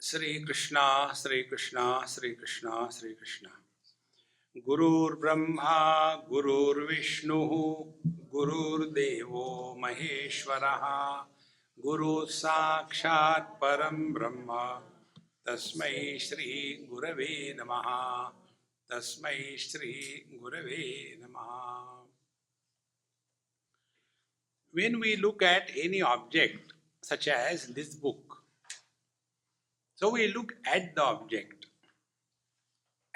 Sri Krishna, Sri Krishna, Sri Krishna, Sri Krishna. Gurur Brahma, Gurur Vishnu, Gurur Devo Maheshwaraha, Guru Sakshat Param Brahma, Tasmai Shri Gurave Namaha, Tasmai Shri Gurave Namaha. When we look at any object, such as this book, so we look at the object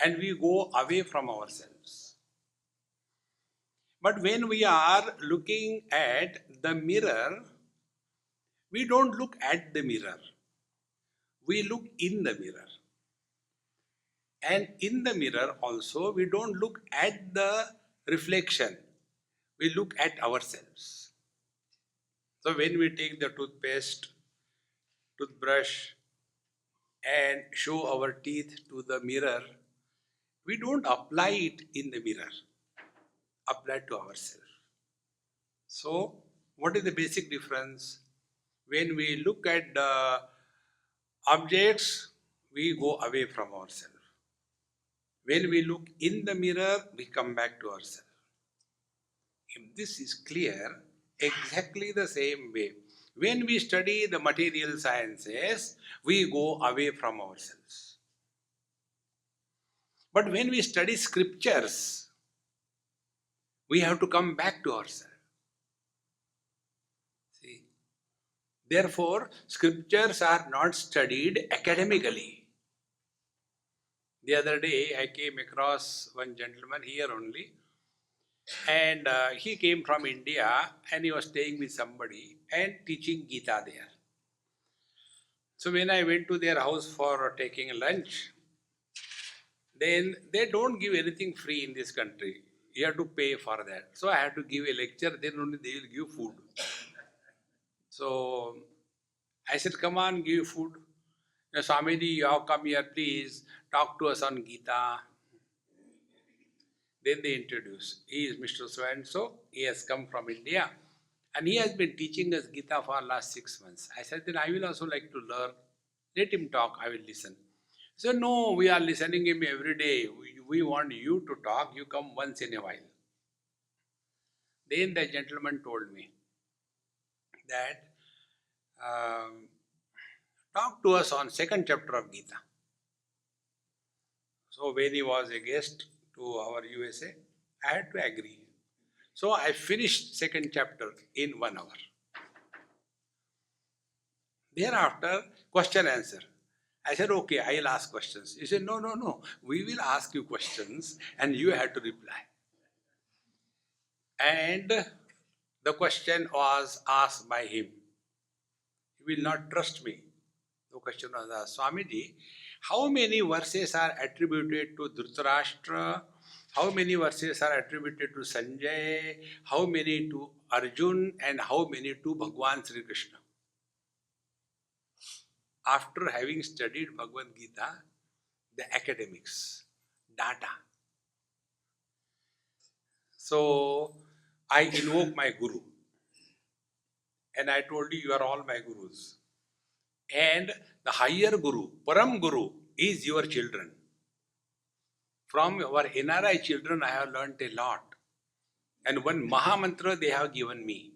and we go away from ourselves. But when we are looking at the mirror, we don't look at the mirror. We look in the mirror. And in the mirror also, we don't look at the reflection. We look at ourselves. So when we take the toothpaste, toothbrush, and show our teeth to the mirror, we don't apply it in the mirror. Apply it to ourselves. So, what is the basic difference? When we look at the objects, we go away from ourselves. When we look in the mirror, we come back to ourselves. If this is clear, exactly the same way. When we study the material sciences, we go away from ourselves. But when we study scriptures, we have to come back to ourselves. See? Therefore, scriptures are not studied academically. The other day, I came across one gentleman here only, and he came from India and he was staying with somebody and teaching Gita there. So when I went to their house for taking lunch, then they don't give anything free in this country. You have to pay for that. So I had to give a lecture, then only they will give food. So I said, come on, give food. Swamiji, you have come here, please talk to us on Gita. Then they introduce. He is Mr. So-and-so. He has come from India. And he has been teaching us Gita for last 6 months. I said, then I will also like to learn. Let him talk, I will listen. He said, no, we are listening him every day. We want you to talk. You come once in a while. Then the gentleman told me that talk to us on 2nd chapter of Gita. So when he was a guest to our USA, I had to agree. So I finished 2nd chapter in 1 hour. Thereafter, question answer. I said, okay, I'll ask questions. He said, no, we will ask you questions and you have to reply. And the question was asked by him. He will not trust me. The question was asked, Swamiji, how many verses are attributed to Dhritarashtra? How many verses are attributed to Sanjay? How many to Arjun? And how many to Bhagwan Sri Krishna? After having studied Bhagavad Gita, the academics, data. So I invoke my Guru. And I told you are all my Gurus. And the higher Guru, Param Guru, is your children. From our NRI children, I have learnt a lot. And one Mahamantra they have given me.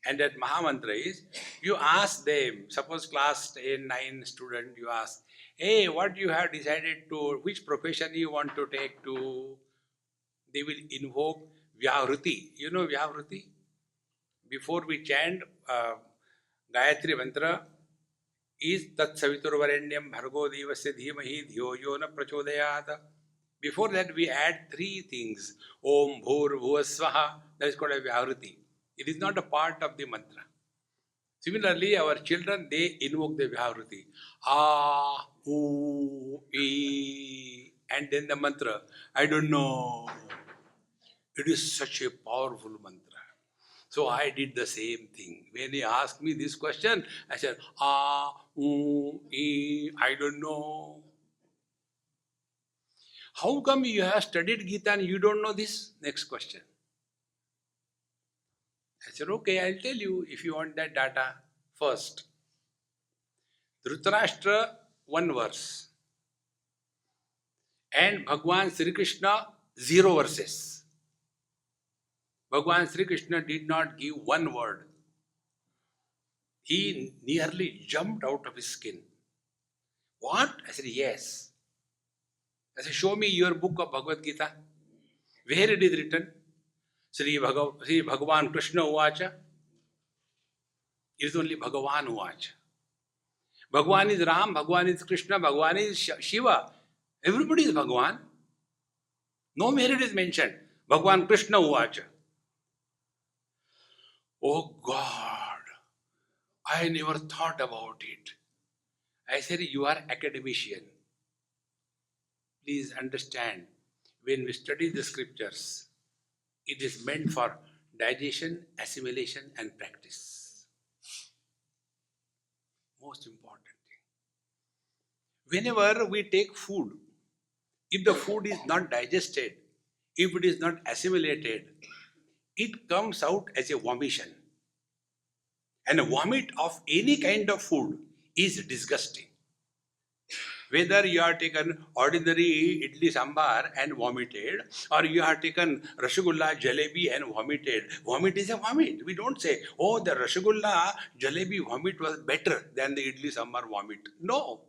And that Mahamantra is, you ask them, suppose class 10, 9 student, you ask, hey, what you have decided to, which profession you want to take to, they will invoke Vyavruti. You know Vyavruti? Before we chant Gayatri Mantra, is Tat Saviturvarenyam Bhargo Devasya Dhimahi Dhyo Yo Na Prachodayata. Before that we add 3 things. Om Bhur Bhuvasvaha. That is called a Vyavruti. It is not a part of the mantra. Similarly, our children, they invoke the Vyavruti. Ah, oo, ee. And then the mantra. I don't know. It is such a powerful mantra. So I did the same thing. When he asked me this question, I said, ah, oo, ee, I don't know. How come you have studied Gita and you don't know this? Next question. I said, okay, I'll tell you if you want that data first. Dhritarashtra one verse. And Bhagwan Sri Krishna, 0 verses. Bhagwan Sri Krishna did not give one word. He nearly jumped out of his skin. What? I said, yes. I said, show me your book of Bhagavad Gita. Where it is written? Sri Bhagavan Krishna Uvacha. It is only Bhagavan Uvacha. Bhagavan is Ram, Bhagavan is Krishna, Bhagavan is Shiva. Everybody is Bhagavan. Nowhere it is mentioned. Bhagavan Krishna Uvacha. Oh God, I never thought about it. I said, you are academician. Please understand, when we study the scriptures, it is meant for digestion, assimilation and practice. Most important thing. Whenever we take food, if the food is not digested, if it is not assimilated, it comes out as a vomition. And a vomit of any kind of food is disgusting. Whether you are taken ordinary idli sambar and vomited, or you are taken rasgulla, jalebi and vomited. Vomit is a vomit. We don't say, oh, the rasgulla, jalebi vomit was better than the idli sambar vomit. No.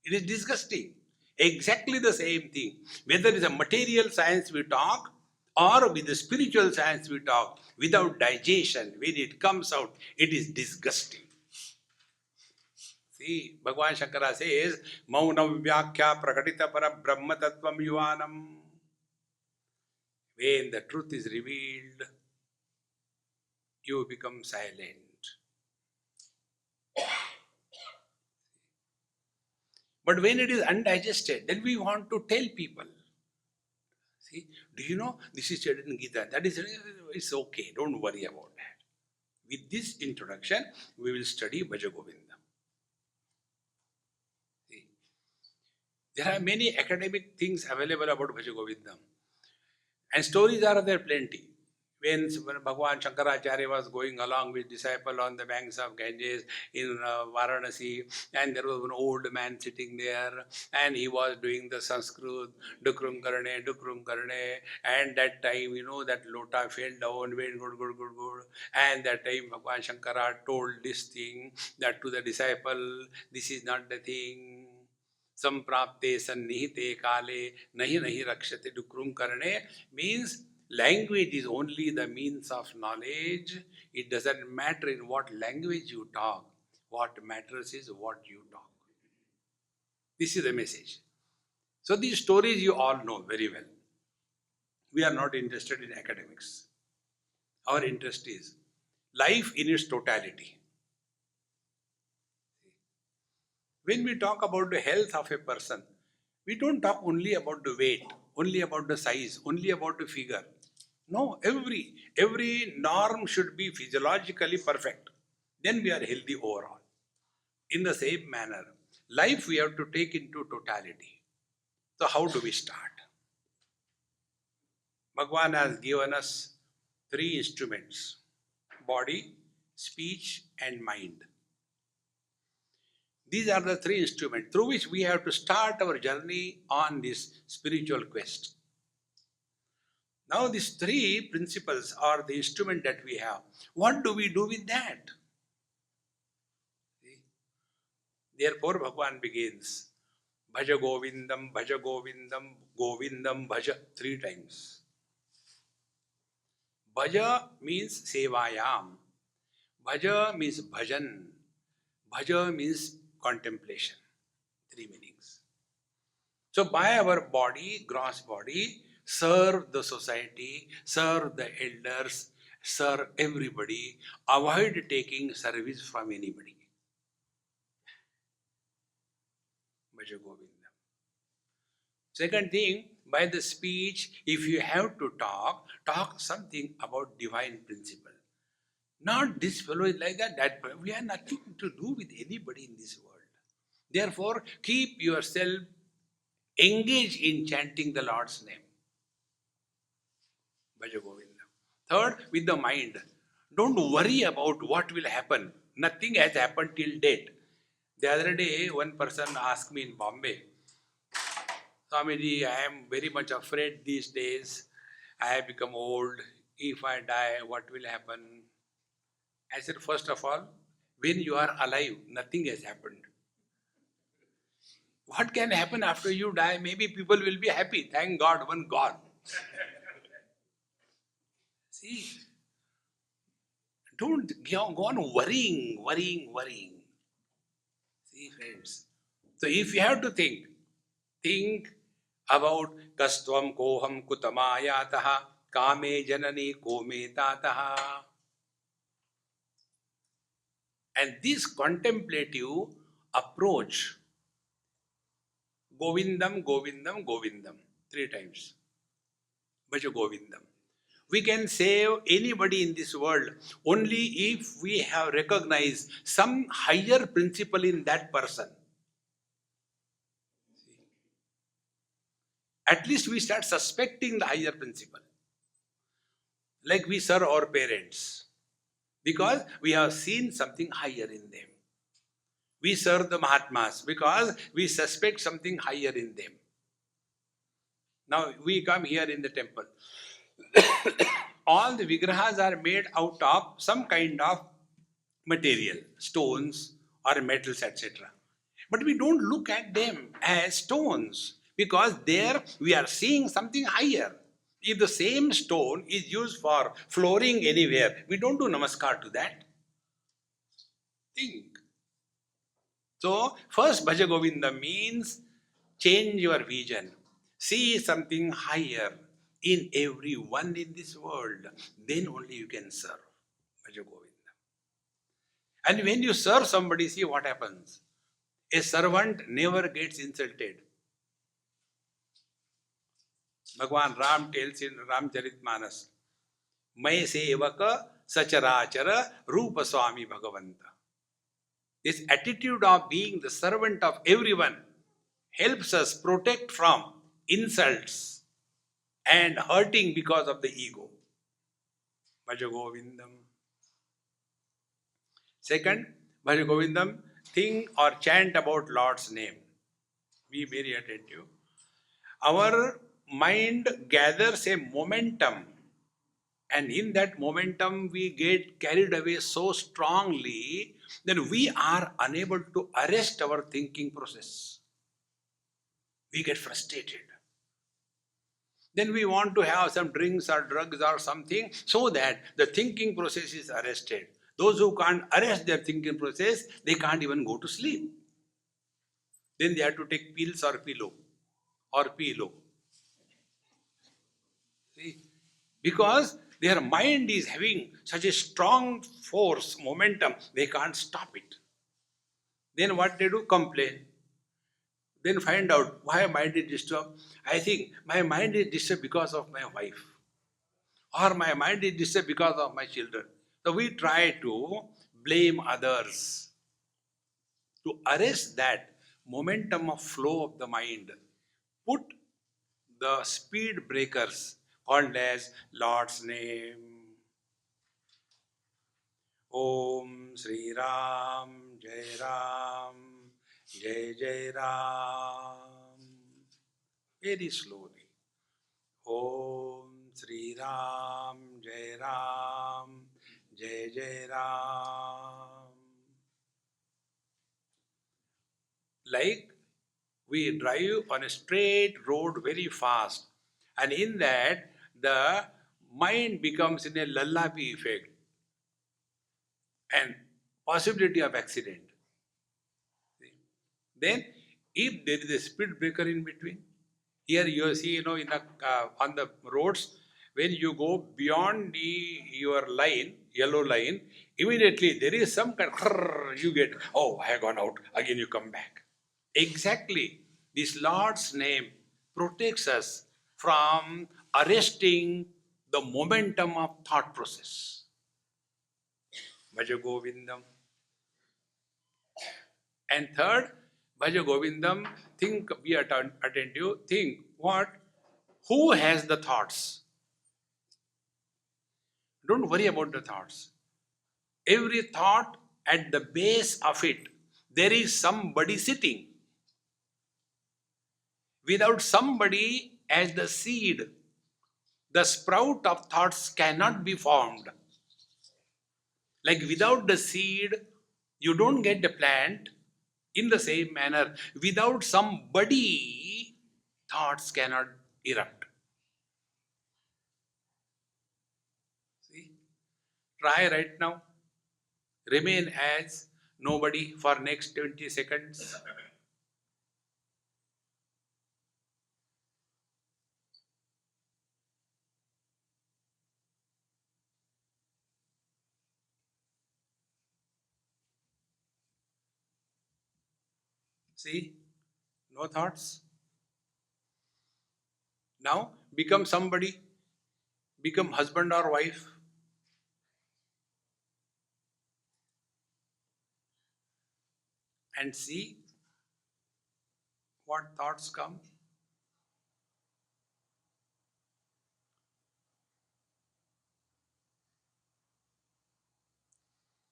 It is disgusting. Exactly the same thing. Whether it is a material science we talk, or with the spiritual science we talk, without digestion, when it comes out, it is disgusting. See, Bhagavan Shankara says, Maunam Vyakhya Prakatita Para Brahma Tattvam Yuvanam. When the truth is revealed, you become silent. But when it is undigested, then we want to tell people. See, do you know, this is said in Gita. That is, it's okay, don't worry about that. With this introduction, we will study Bhaja Govindam. See, there are many academic things available about Bhaja Govindam. And stories are there plenty. When Bhagavan Shankaracharya was going along with disciple on the banks of Ganges in Varanasi, and there was an old man sitting there, and he was doing the Sanskrit, Dukrum Karne, and that time, you know, that lota fell down, went good. And that time Bhagavan Shankara told this thing, that to the disciple, this is not the thing. Samprapte sannihite kale nahi rakshate dukrum karne means language is only the means of knowledge. It doesn't matter in what language you talk. What matters is what you talk. This is the message. So these stories you all know very well. We are not interested in academics. Our interest is life in its totality. When we talk about the health of a person, we don't talk only about the weight, only about the size, only about the figure. No, every norm should be physiologically perfect. Then we are healthy overall. In the same manner, life we have to take into totality. So how do we start? Bhagavan has given us 3 instruments: body, speech and mind. These are the 3 instruments through which we have to start our journey on this spiritual quest. Now these 3 principles are the instrument that we have. What do we do with that? See? Therefore Bhagavan begins, Bhaja Govindam, Bhaja Govindam, Govindam Bhaja 3 times. Bhaja means sevayam. Bhaja means bhajan. Bhaja means contemplation. 3 meanings. So by our body, gross body, serve the society, serve the elders, serve everybody, avoid taking service from anybody. Bhaja Govindam. Second thing, by the speech, if you have to talk something about divine principle. Not this fellow is like that fellow. We have nothing to do with anybody in this world. Therefore, keep yourself engaged in chanting the Lord's name. Bhaja Govindam. Third, with the mind. Don't worry about what will happen. Nothing has happened till date. The other day, one person asked me in Bombay, Swamiji, I am very much afraid these days. I have become old. If I die, what will happen? I said, first of all, when you are alive, nothing has happened. What can happen after you die? Maybe people will be happy. Thank God, one God. See, don't go on worrying. See, friends. So if you have to think about kastvam koham kutamayataha kame janani kome tataha. And this contemplative approach, Govindam, Govindam, Govindam, 3 times. Bhaja Govindam. We can save anybody in this world only if we have recognized some higher principle in that person. At least we start suspecting the higher principle. Like we serve our parents, because we have seen something higher in them. We serve the Mahatmas because we suspect something higher in them. Now we come here in the temple. All the vigrahas are made out of some kind of material, stones or metals, etc. But we don't look at them as stones, because there we are seeing something higher. If the same stone is used for flooring anywhere, we don't do namaskar to that. Think. So, first Bhaja Govindam means change your vision. See something higher in everyone in this world. Then only you can serve. Bhaja Govindam. And when you serve somebody, see what happens. A servant never gets insulted. Bhagwan Ram tells in Ramcharitmanas, Mai sevaka sacharachara rupa swami bhagavanta. This attitude of being the servant of everyone helps us protect from insults and hurting because of the ego. Bhaja Govindam. Second, Bhaja Govindam, think or chant about Lord's name. Be very attentive. Our mind gathers a momentum, and in that momentum we get carried away so strongly that we are unable to arrest our thinking process. We get frustrated. Then we want to have some drinks or drugs or something so that the thinking process is arrested. Those who can't arrest their thinking process, they can't even go to sleep. Then they have to take pills or pillow. See? Because their mind is having such a strong force, momentum, they can't stop it. Then what they do? Complain. Then find out why my mind is disturbed. I think my mind is disturbed because of my wife. Or my mind is disturbed because of my children. So we try to blame others. To arrest that momentum of flow of the mind, put the speed breakers called as Lord's name. Om Sri Ram, Jai Ram. Very slowly. Om Sri Ram, Jai Ram. Like we drive on a straight road very fast, and in that the mind becomes in a lullaby effect and possibility of accident. Then if there is a speed breaker in between, here you see, in on the roads, when you go beyond your line, yellow line, immediately there is some kind of, you get, oh, I have gone out, again you come back. Exactly, this Lord's name protects us from arresting the momentum of thought process. Bhaja Govindam. And third, Bhaja Govindam, think, be attentive, think who has the thoughts? Don't worry about the thoughts. Every thought, at the base of it, there is somebody sitting. Without somebody as the seed, the sprout of thoughts cannot be formed. Like without the seed, you don't get the plant. In the same manner, without somebody, thoughts cannot erupt. See? Try right now. Remain as nobody for next 20 seconds. See? No thoughts. Now become somebody. Become husband or wife. And see what thoughts come.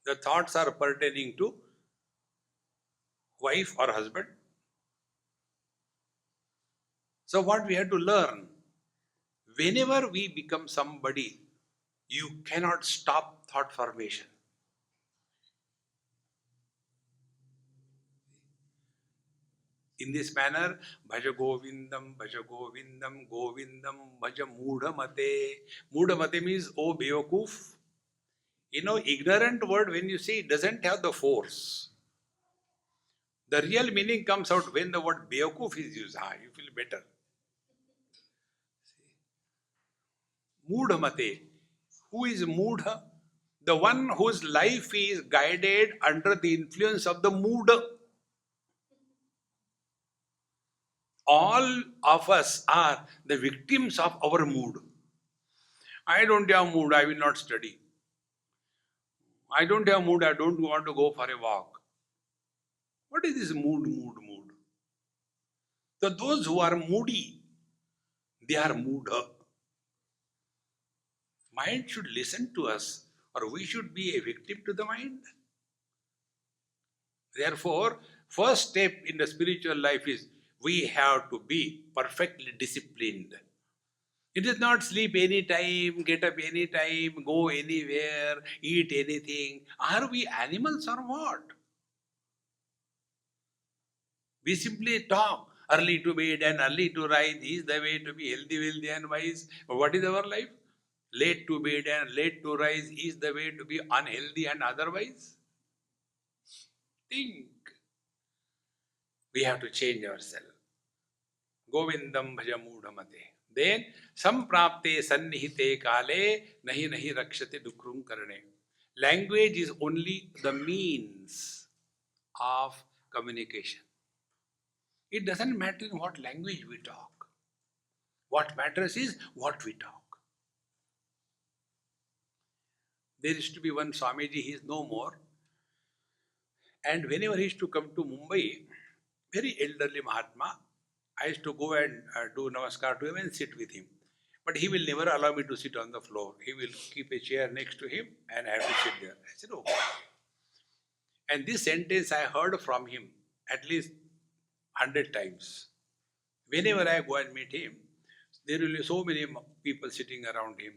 The thoughts are pertaining to wife or husband. So what we have to learn, whenever we become somebody, you cannot stop thought formation. In this manner, Bhaja Govindam, Govindam, Bhaja Mudhamate. Mudhamate means, oh Beokoof. You know, ignorant word, when you say, it doesn't have the force. The real meaning comes out when the word Beokoof is used. You feel better. Mudhamate. Who is Mudha? The one whose life is guided under the influence of the mood. All of us are the victims of our mood. I don't have mood, I will not study. I don't have mood, I don't want to go for a walk. What is this mood? So those who are moody, they are moodha. Mind should listen to us, or we should be a victim to the mind. Therefore, first step in the spiritual life is we have to be perfectly disciplined. It is not sleep anytime, get up anytime, go anywhere, eat anything. Are we animals or what? We simply talk. Early to bed and early to rise is the way to be healthy, wealthy and wise. But what is our life? Late to bed and late to rise is the way to be unhealthy and otherwise. Think. We have to change ourselves. Govindam bhaja mudhamate. Then, samprapte sannihite kale nahi rakshate dukrum karane. Language is only the means of communication. It doesn't matter in what language we talk. What matters is what we talk. There used to be one Swamiji, he is no more. And whenever he used to come to Mumbai, very elderly Mahatma, I used to go and do namaskar to him and sit with him. But he will never allow me to sit on the floor. He will keep a chair next to him and I have to sit there. I said, okay. And this sentence I heard from him at least 100 times. Whenever I go and meet him, there will be so many people sitting around him.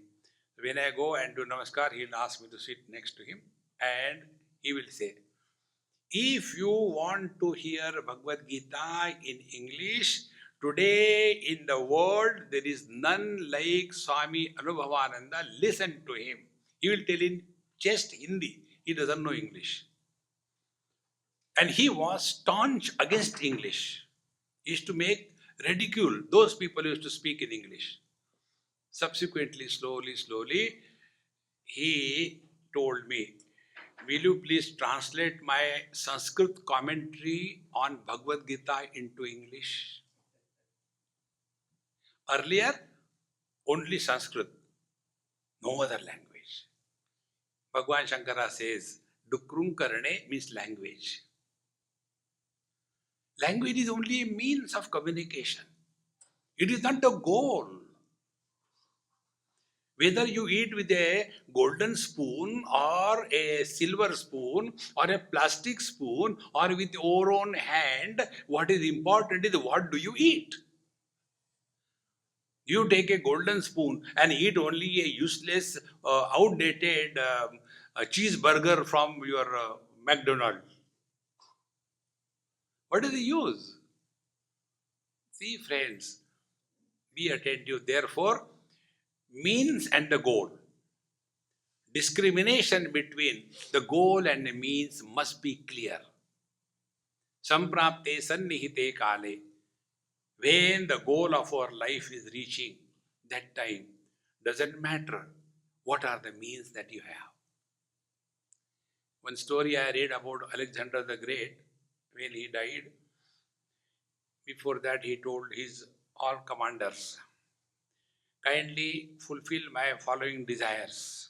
When I go and do namaskar, he will ask me to sit next to him and he will say, if you want to hear Bhagavad Gita in English, today in the world there is none like Swami Anubhavananda. Listen to him. He will tell in just Hindi. He doesn't know English. And he was staunch against English. He used to make ridicule those people who used to speak in English. Subsequently, slowly, he told me, will you please translate my Sanskrit commentary on Bhagavad Gita into English? Earlier, only Sanskrit, no other language. Bhagwan Shankara says, Dukrum Karane means language. Language is only a means of communication. It is not the goal. Whether you eat with a golden spoon or a silver spoon or a plastic spoon or with your own hand, what is important is what do you eat? You take a golden spoon and eat only a useless, outdated a cheeseburger from your McDonald's. What is the use? See, friends, be attentive. Therefore, means and the goal. Discrimination between the goal and the means must be clear. Samprapte sannihite kale. When the goal of our life is reaching, that time doesn't matter what are the means that you have. One story I read about Alexander the Great, when he died, before that he told his all commanders, kindly fulfill my following desires.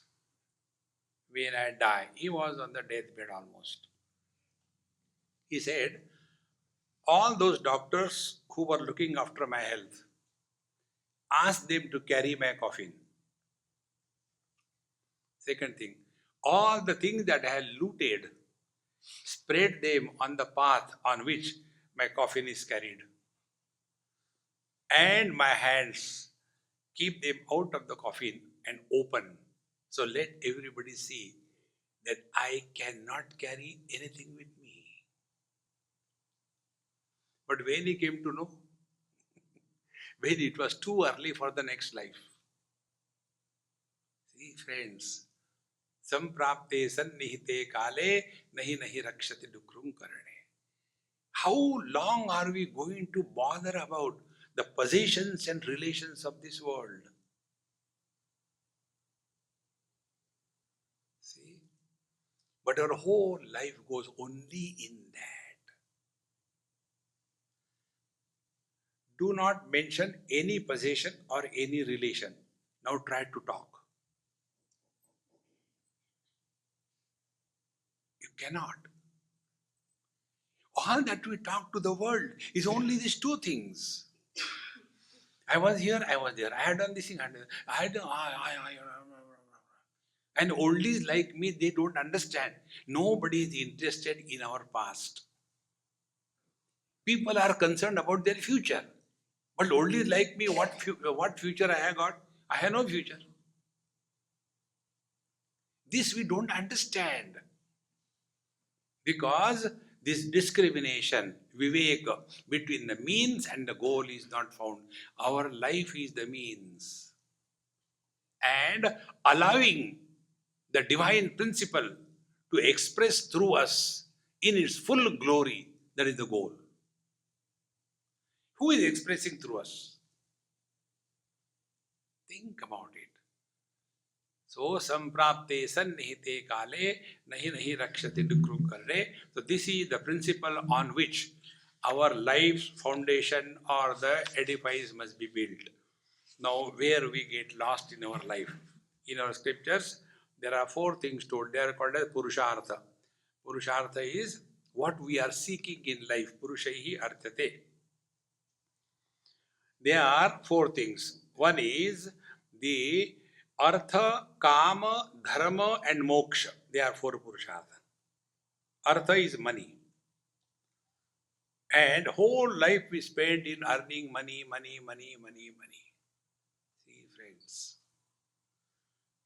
When I die, he was on the deathbed almost. He said, all those doctors who were looking after my health, ask them to carry my coffin. Second thing, all the things that I had looted, spread them on the path on which my coffin is carried. And my hands, keep them out of the coffin and open. So let everybody see that I cannot carry anything with me. But when he came to know, when it was too early for the next life. See, friends, samprapte sannihite kale nahi nahi rakshati dukrum karane. How long are we going to bother about the possessions and relations of this world? See? But our whole life goes only in that. Do not mention any possession or any relation. Now try to talk. You cannot. All that we talk to the world is only these two things. I was here, I was there. I had done this thing, I had done, and oldies like me, they don't understand. Nobody is interested in our past. People are concerned about their future. But oldies like me, what future I have got? I have no future. This we don't understand. Because this discrimination, viveka, between the means and the goal is not found. Our life is the means. And allowing the divine principle to express through us in its full glory, that is the goal. Who is expressing through us? Think about it. So, samprapte sannihite kale nahi nahi rakshati dukrum karne. So, this is the principle on which our life's foundation or the edifice must be built. Now, where we get lost in our life? In our scriptures, there are 4 things told. They are called as Purushartha. Purushartha is what we are seeking in life. Purushaihi arthate. There are 4 things. One is the Artha, Kama, Dharma and Moksha. They are 4 Purushartha. Artha is money. And whole life we spend in earning money. See, friends,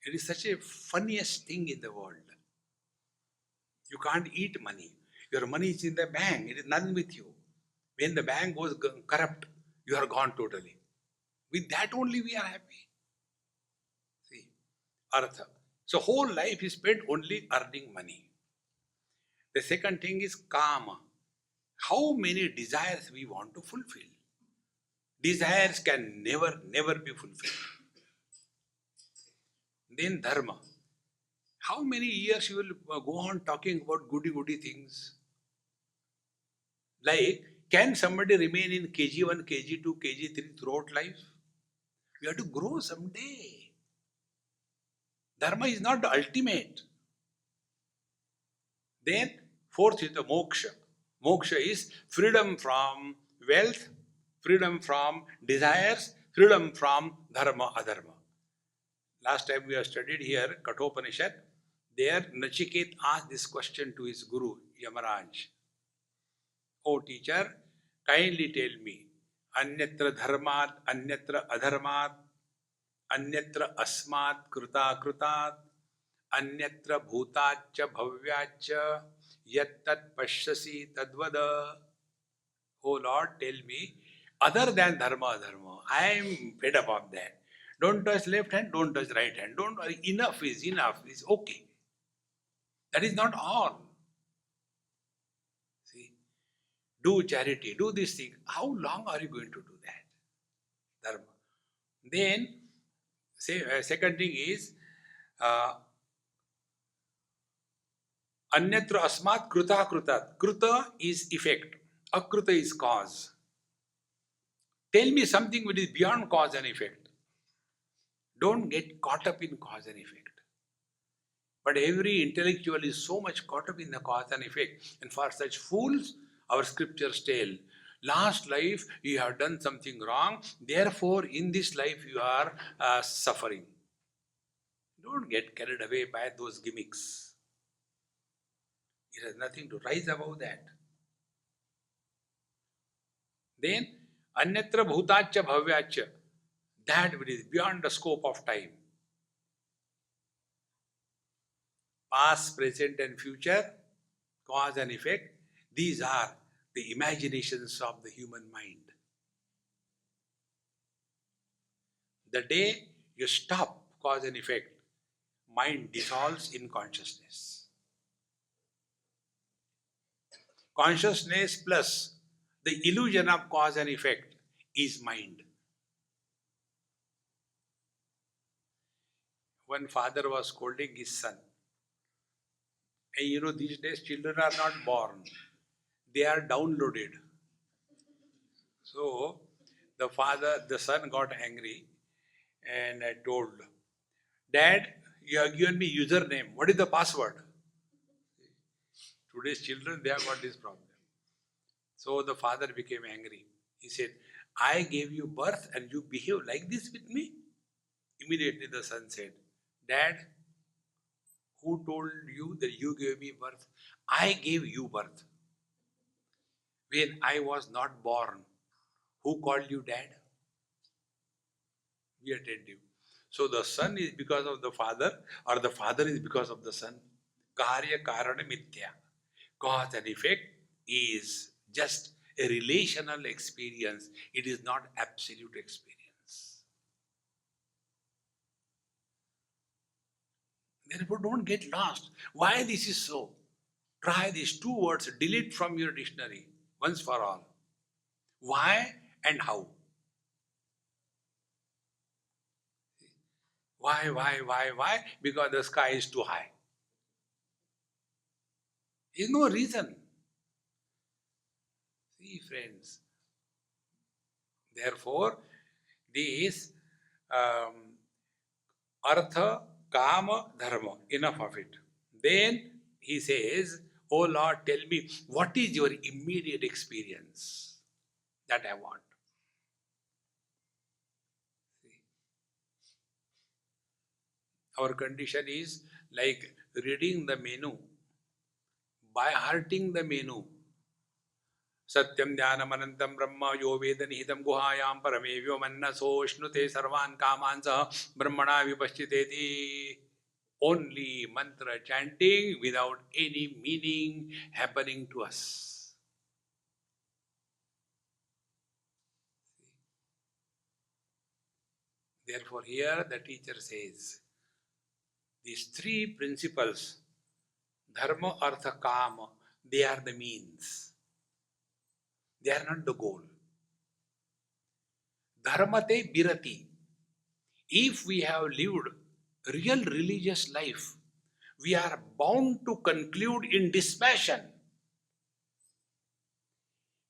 it is such a funniest thing in the world. You can't eat money. Your money is in the bank. It is none with you. When the bank goes corrupt, you are gone totally. With that only we are happy. See, Artha. So whole life is spent only earning money. The second thing is Kama. How many desires we want to fulfill? Desires can never be fulfilled. Then Dharma. How many years you will go on talking about goody things? Like, can somebody remain in KG1, KG2, KG3 throughout life? We have to grow someday. Dharma is not the ultimate. Then, 4th is the Moksha. Moksha is freedom from wealth, freedom from desires, freedom from dharma, adharma. Last time we have studied here, Kathopanishad. There, Nachiket asked this question to his guru, Yamaraj. Oh teacher, kindly tell me, Anyatra dharmat, Anyatra adharmat, Anyatra asmat kruta krutat, Anyatra bhutacha bhavyacha, Yattat pashyasi tadvada. Oh Lord, tell me, other than dharma, dharma, I am fed up of that. Don't touch left hand, don't touch right hand. Don't. Enough is okay. That is not all. See, do charity, do this thing. How long are you going to do that? Dharma. Then, second thing is, Anyatra asmat kruta krutat. Kruta is effect. Akruta is cause. Tell me something which is beyond cause and effect. Don't get caught up in cause and effect. But every intellectual is so much caught up in the cause and effect. And for such fools, our scriptures tell, last life you have done something wrong, therefore in this life you are suffering. Don't get carried away by those gimmicks. It has nothing to rise above that. Then, Anyatra bhutacha bhavyacha, that which is beyond the scope of time. Past, present and future, cause and effect, these are the imaginations of the human mind. The day you stop cause and effect, mind dissolves in consciousness. Consciousness plus the illusion of cause and effect is mind. One father was scolding his son. And these days children are not born. They are downloaded. So, the son got angry and I told, Dad, you have given me username. What is the password? Today's children, they have got this problem. So the father became angry. He said, I gave you birth and you behave like this with me? Immediately the son said, Dad, who told you that you gave me birth? I gave you birth. When I was not born, who called you dad? Be attentive. So the son is because of the father, or the father is because of the son. Karya karana mithya. Cause and effect is just a relational experience. It is not absolute experience. Therefore, don't get lost. Why this is so? Try these two words, delete from your dictionary once for all. Why and how? Why? Because the sky is too high. There is no reason. See, friends. Therefore, this artha, kama, dharma, enough of it. Then he says, Oh Lord, tell me, what is your immediate experience? That I want. See? Our condition is like reading the menu, by hearting the menu. Satyam dhyanam anantam brahma yo veda nihitam guhayam paramevyo manna soshnute sarvan kamansa brahmana vipaschiteti. Only mantra chanting without any meaning happening to us. Therefore, here the teacher says, these three principles, dharma, artha, kama, they are the means. They are not the goal. Dharmate birati. If we have lived real religious life, we are bound to conclude in dispassion.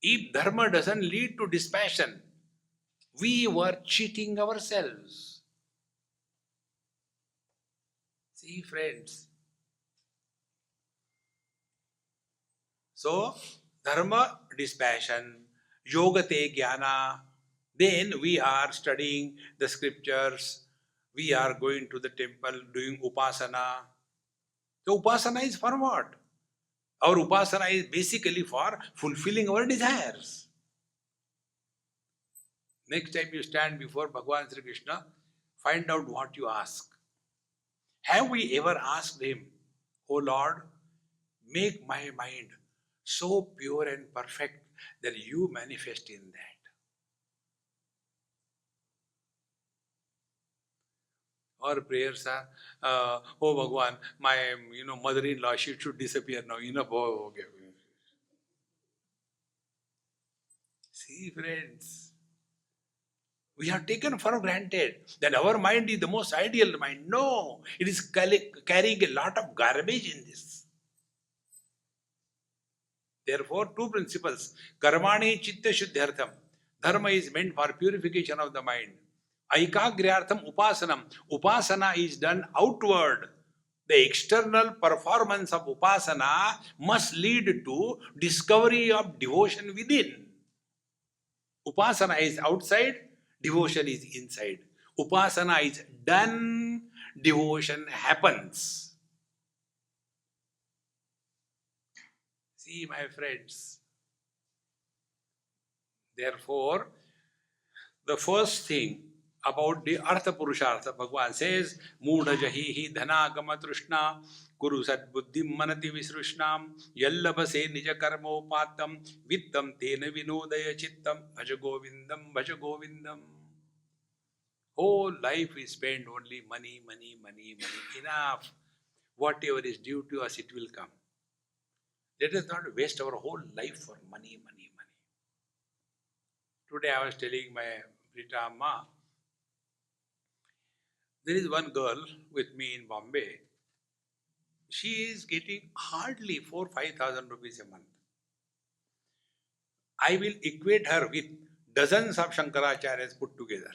If dharma doesn't lead to dispassion, we were cheating ourselves. See, friends. So, dharma, dispassion, yogate jnana. Then we are studying the scriptures. we are going to the temple doing upasana. So upasana is for what? Our upasana is basically for fulfilling our desires. Next time you stand before Bhagavan Sri Krishna, find out what you ask. Have we ever asked him, "O Lord, make my mind so pure and perfect that you manifest in that"? Our prayers are, "Oh Bhagavan, my mother-in-law, she should disappear now. Enough. Oh, okay. See, friends, we have taken for granted that our mind is the most ideal mind. No, it is carrying a lot of garbage in this. Therefore, two principles. Karmani chitta shuddhyartham. Dharma is meant for purification of the mind. Aikagriyartham upasanam. Upasana is done outward. The external performance of upasana must lead to discovery of devotion within. Upasana is outside, devotion is inside. Upasana is done, devotion happens. See, my friends. Therefore, the first thing about the Artha Purushartha, Bhagavan says, Mudha jahihi dhanagama trishna kuru sadbuddhim manati visrushnam yallabhase nija karmopatam vittam tena vinodaya chittam bhaja govindam bhaja govindam. Whole life is spent only money, money, money, money. Enough. Whatever is due to us, it will come. Let us not waste our whole life for money, money, money. Today I was telling my Rita Amma, there is one girl with me in Bombay. She is getting hardly 4,000-5,000 rupees a month. I will equate her with dozens of Shankaracharyas put together.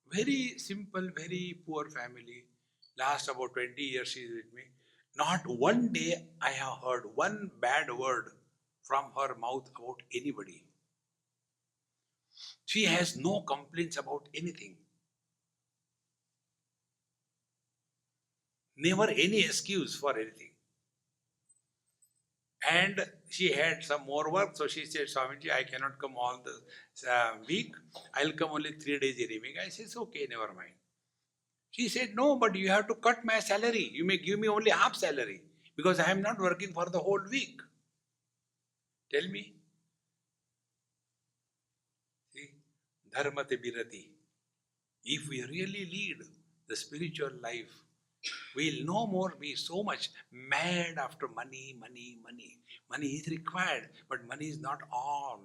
Very simple, very poor family. Last about 20 years she is with me. Not one day I have heard one bad word from her mouth about anybody. She has no complaints about anything. Never any excuse for anything. And she had some more work, so she said, Swamiji, I cannot come all the week. I'll come only 3 days in a week. I said, okay, never mind. She said, no, but you have to cut my salary. You may give me only half salary because I am not working for the whole week. Tell me. See, dharmate birati. If we really lead the spiritual life, we'll no more be so much mad after money, money, money. Money is required, but money is not all.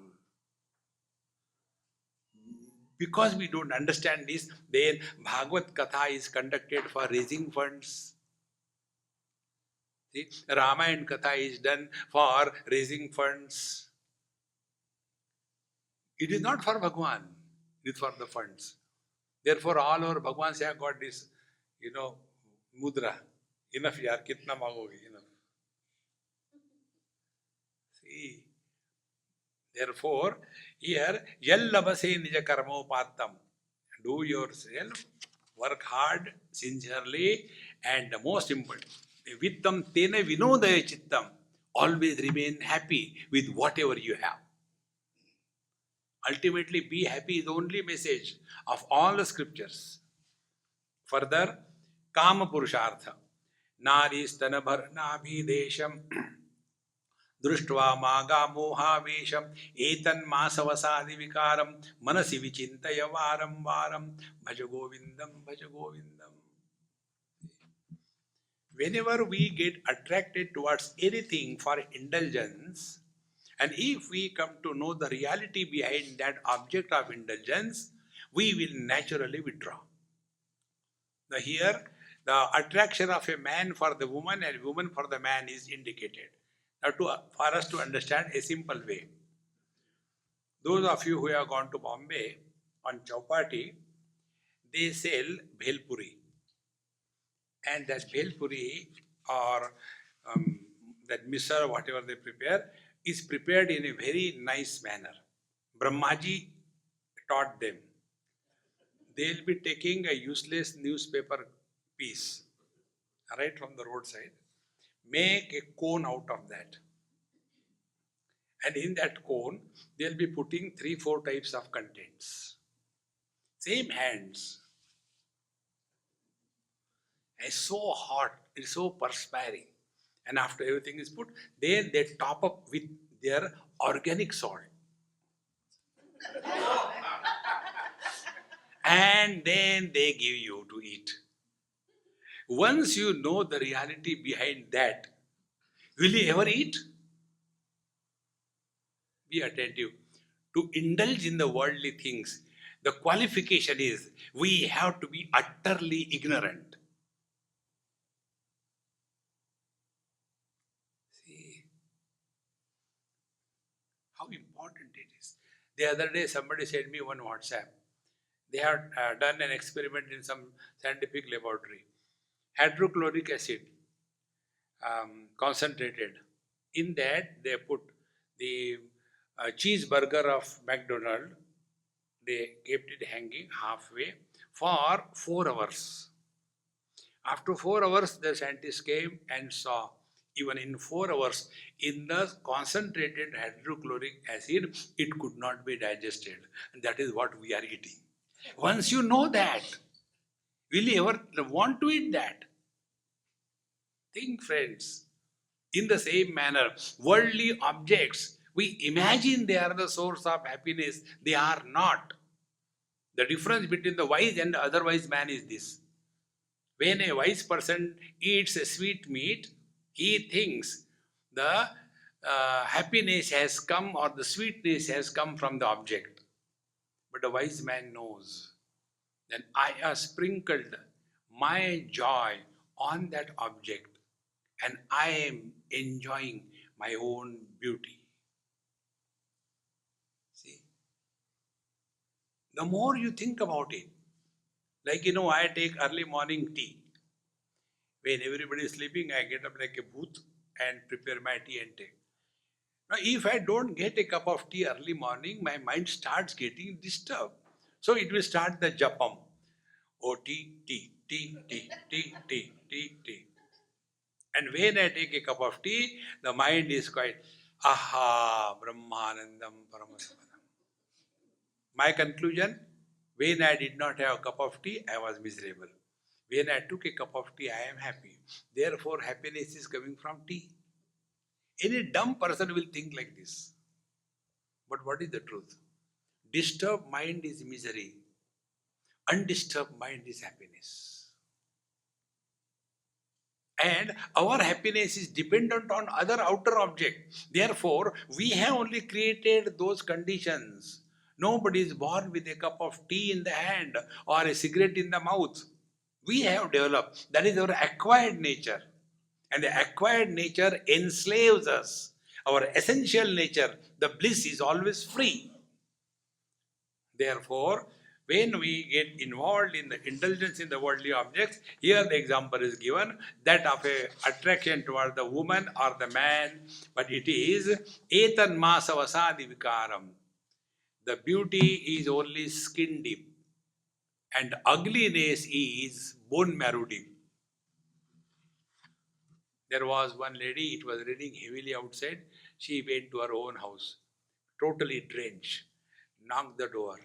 Because we don't understand this, then Bhagavad Katha is conducted for raising funds. See, Ramayana Katha is done for raising funds. It is not for Bhagwan, it is for the funds. Therefore, all our Bhagwans have got this, mudra. Enough, yaar, kitna magoge, enough. See, therefore, here, yallabhase nija karmopatam. Do yourself, work hard, sincerely, and the most important, vittam tena vinodaya chittam. Always remain happy with whatever you have. Ultimately, be happy is the only message of all the scriptures. Further, Kama Purushartha. Nari stanabhar nabhidesham društva maga mohavesham etan masavasadi vikaram manasi vichintaya varam varam bhaja govindam bhaja govindam. Whenever we get attracted towards anything for indulgence, and if we come to know the reality behind that object of indulgence, we will naturally withdraw. Here, the attraction of a man for the woman and woman for the man is indicated. Now, for us to understand a simple way. Those of you who have gone to Bombay, on Chowpatty, they sell bhelpuri. And that bhelpuri or that misal, whatever they prepare, is prepared in a very nice manner. Brahmaji taught them. they'll be taking a useless newspaper piece right from the roadside, make a cone out of that. And in that cone, they'll be putting 3-4 types of contents. Same hands. It's so hot, it's so perspiring. And after everything is put, then they top up with their organic salt. And then they give you to eat. Once you know the reality behind that, will you ever eat? Be attentive. To indulge in the worldly things, the qualification is we have to be utterly ignorant. See how important it is. The other day somebody sent me one WhatsApp. They have done an experiment in some scientific laboratory. Hydrochloric acid concentrated. In that they put the cheeseburger of McDonald's. They kept it hanging halfway for 4 hours. After 4 hours, the scientists came and saw, even in 4 hours, in the concentrated hydrochloric acid, it could not be digested. And that is what we are eating. Once you know that, will you ever want to eat that? Think, friends, in the same manner, worldly objects, we imagine they are the source of happiness. They are not. The difference between the wise and the otherwise man is this. When a wise person eats a sweet meat, he thinks the happiness has come or the sweetness has come from the object. But the wise man knows that I have sprinkled my joy on that object and I am enjoying my own beauty. See, the more you think about it, like I take early morning tea. When everybody is sleeping, I get up like a booth and prepare my tea and take. Now, if I don't get a cup of tea early morning, my mind starts getting disturbed. So it will start the japam. Oh, tea, tea, tea, tea, tea, tea, tea, tea. And when I take a cup of tea, the mind is quite, aha, brahmanandam paramasamadam. My conclusion, when I did not have a cup of tea, I was miserable. When I took a cup of tea, I am happy. Therefore, happiness is coming from tea. Any dumb person will think like this. But what is the truth? Disturbed mind is misery. Undisturbed mind is happiness. And our happiness is dependent on other outer objects. Therefore, we have only created those conditions. Nobody is born with a cup of tea in the hand or a cigarette in the mouth. We have developed. That is our acquired nature. And the acquired nature enslaves us. Our essential nature, the bliss, is always free. Therefore, when we get involved in the indulgence in the worldly objects, here the example is given, that of a attraction toward the woman or the man, but it is etan masavasadi vikaram. The beauty is only skin deep, and ugliness is bone marrow deep. There was one lady, it was raining heavily outside. She went to her own house, totally drenched, knocked the door.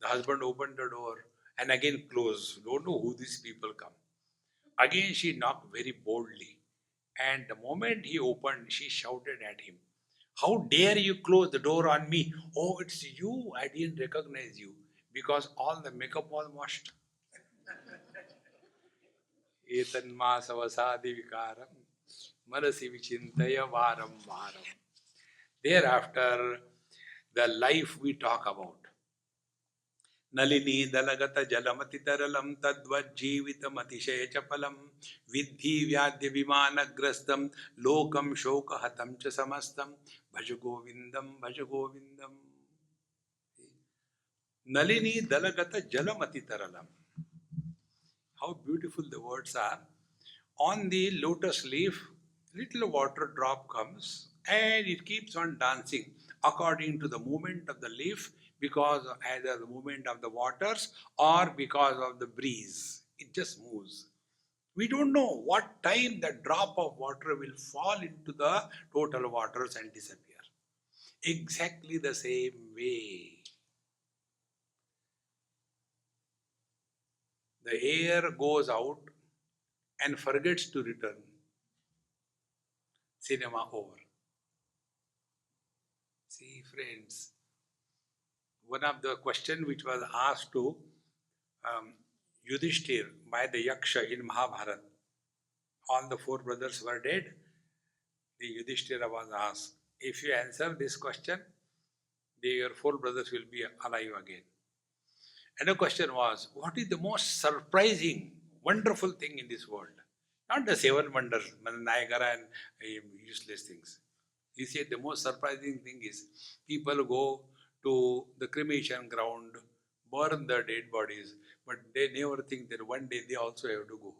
The husband opened the door and again closed. Don't know who these people come. Again she knocked very boldly. And the moment he opened, she shouted at him, "How dare you close the door on me? Oh, it's you. I didn't recognize you because all the makeup was washed." Etanma savasadi vikaram manasi vichintaya varam varam. Thereafter, the life we talk about. Nalini dalagata jalamati taralam tadvat jeevitam atishaya chapalam vidhi vyadya vimanagrastam lokam shoka hatam cha samastam Bhaja Govindam, Bhaja Govindam. Nalini dalagata jalamati taralam. How beautiful the words are. On the lotus leaf, little water drop comes and it keeps on dancing according to the movement of the leaf, because of either the movement of the waters or because of the breeze. It just moves. We don't know what time the drop of water will fall into the total waters and disappear. Exactly the same way. The air goes out and forgets to return. Cinema over. See, friends, one of the questions which was asked to Yudhishthir by the Yaksha in Mahabharata, all the four brothers were dead. The Yudhishthira was asked, if you answer this question, your four brothers will be alive again. And the question was, what is the most surprising, wonderful thing in this world? Not the seven wonders, Niagara and useless things. He said the most surprising thing is people go to the cremation ground, burn the dead bodies, but they never think that one day they also have to go.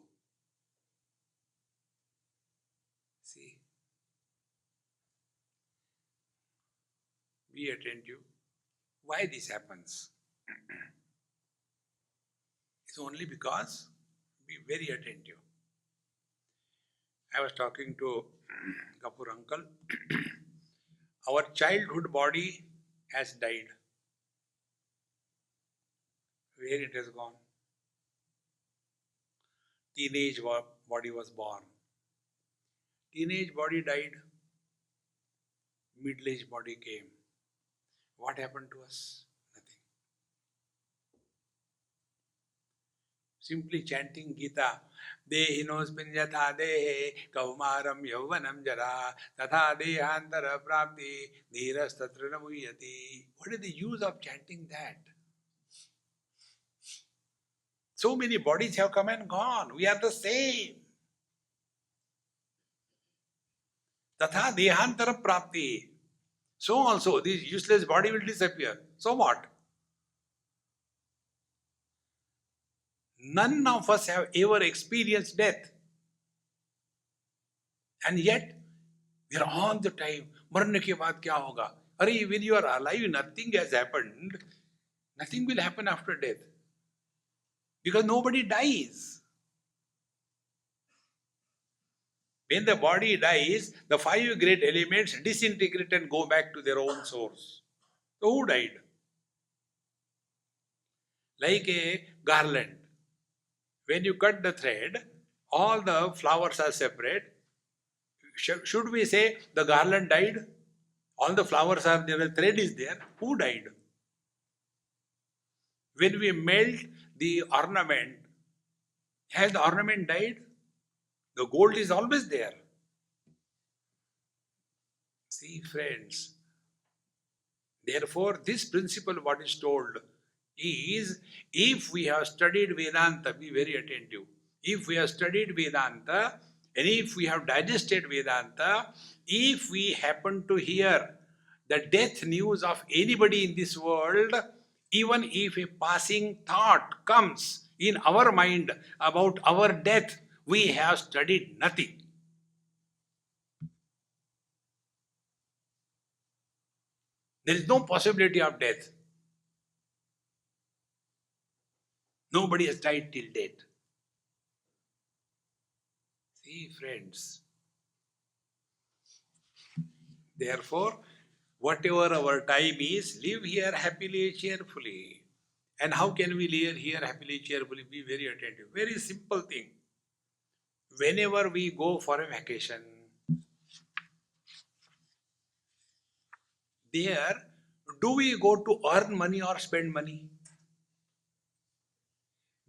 See? Be attentive. Why this happens? It's only because be very attentive. I was talking to Kapoor uncle. Our childhood body has died. Where it has gone? Teenage body was born. Teenage body died. Middle-aged body came. What happened to us? Nothing. Simply chanting Gita, Dehinosmin yatha dehe kaumaram yauvanam jara tatha dehantara prapti dhiras tatra namuyati. What is the use of chanting that? So many bodies have come and gone. We are the same. Tatha dehantara prapti. So also this useless body will disappear. So what? None of us have ever experienced death. And yet, we are all the time, marne ke baad kya hoga? Arey, when you are alive, nothing has happened. Nothing will happen after death. Because nobody dies. When the body dies, the five great elements disintegrate and go back to their own source. So who died? Like a garland. When you cut the thread, all the flowers are separate. Should we say the garland died? All the flowers are there, the thread is there. Who died? When we melt the ornament, has the ornament died? The gold is always there. See, friends, therefore this principle what is told is, if we have studied Vedanta, be very attentive. If we have studied Vedanta and if we have digested Vedanta, if we happen to hear the death news of anybody in this world, even if a passing thought comes in our mind about our death, we have studied nothing. There is no possibility of death. Nobody has died till date. See, friends. Therefore, whatever our time is, live here happily, cheerfully. And how can we live here happily, cheerfully? Be very attentive. Very simple thing. Whenever we go for a vacation, there, do we go to earn money or spend money?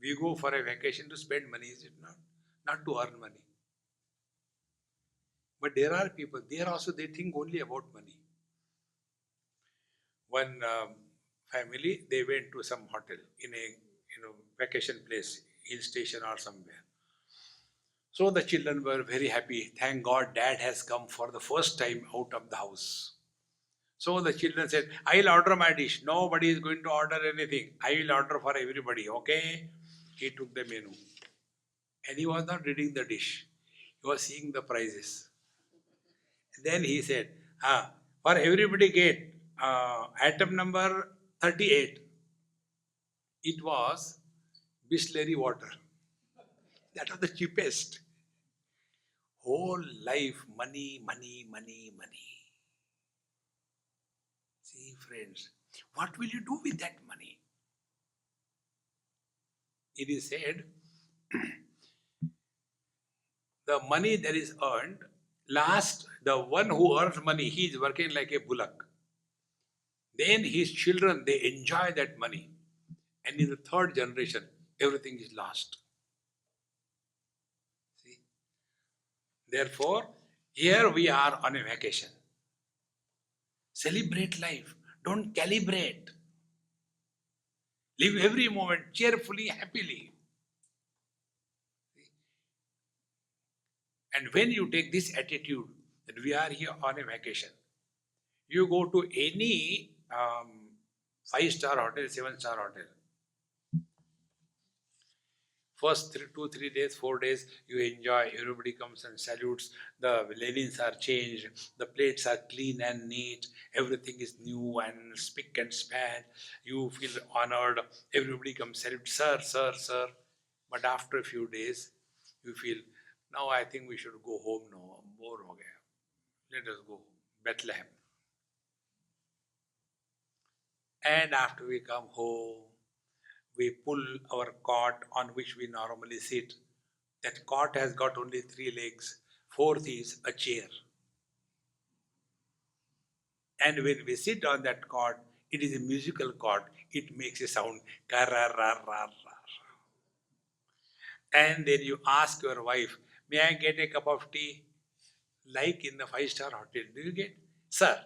We go for a vacation to spend money, is it not? Not to earn money. But there are people, there also they think only about money. One family, they went to some hotel in a vacation place, hill station or somewhere. So the children were very happy. Thank God dad has come for the first time out of the house. So the children said, I will order my dish. Nobody is going to order anything. I will order for everybody, okay? He took the menu. And he was not reading the dish. He was seeing the prices. Then he said, for everybody get item number 38. It was Bisleri water. That was the cheapest. Whole life, money, money, money, money. See, friends, what will you do with that money? It is said, the money that is earned, last, the one who earns money, he is working like a bullock. Then his children, they enjoy that money. And in the third generation, everything is lost. See? Therefore, here we are on a vacation. Celebrate life. Don't calibrate. Live every moment cheerfully, happily. And when you take this attitude that we are here on a vacation, you go to any 5-star hotel, 7-star hotel. First 2-3 days, 4 days, you enjoy. Everybody comes and salutes. The linens are changed. The plates are clean and neat. Everything is new and spick and span. You feel honored. Everybody comes salute, sir, sir, sir. But after a few days, you feel, now I think we should go home now. Bore ho gaya. Let us go. Bethlehem. And after we come home, we pull our cot on which we normally sit. That cot has got only 3 legs. 4th is a chair. And when we sit on that cot, it is a musical cot. It makes a sound. And then you ask your wife, may I get a cup of tea? Like in the 5-star hotel. Do you get? Sir.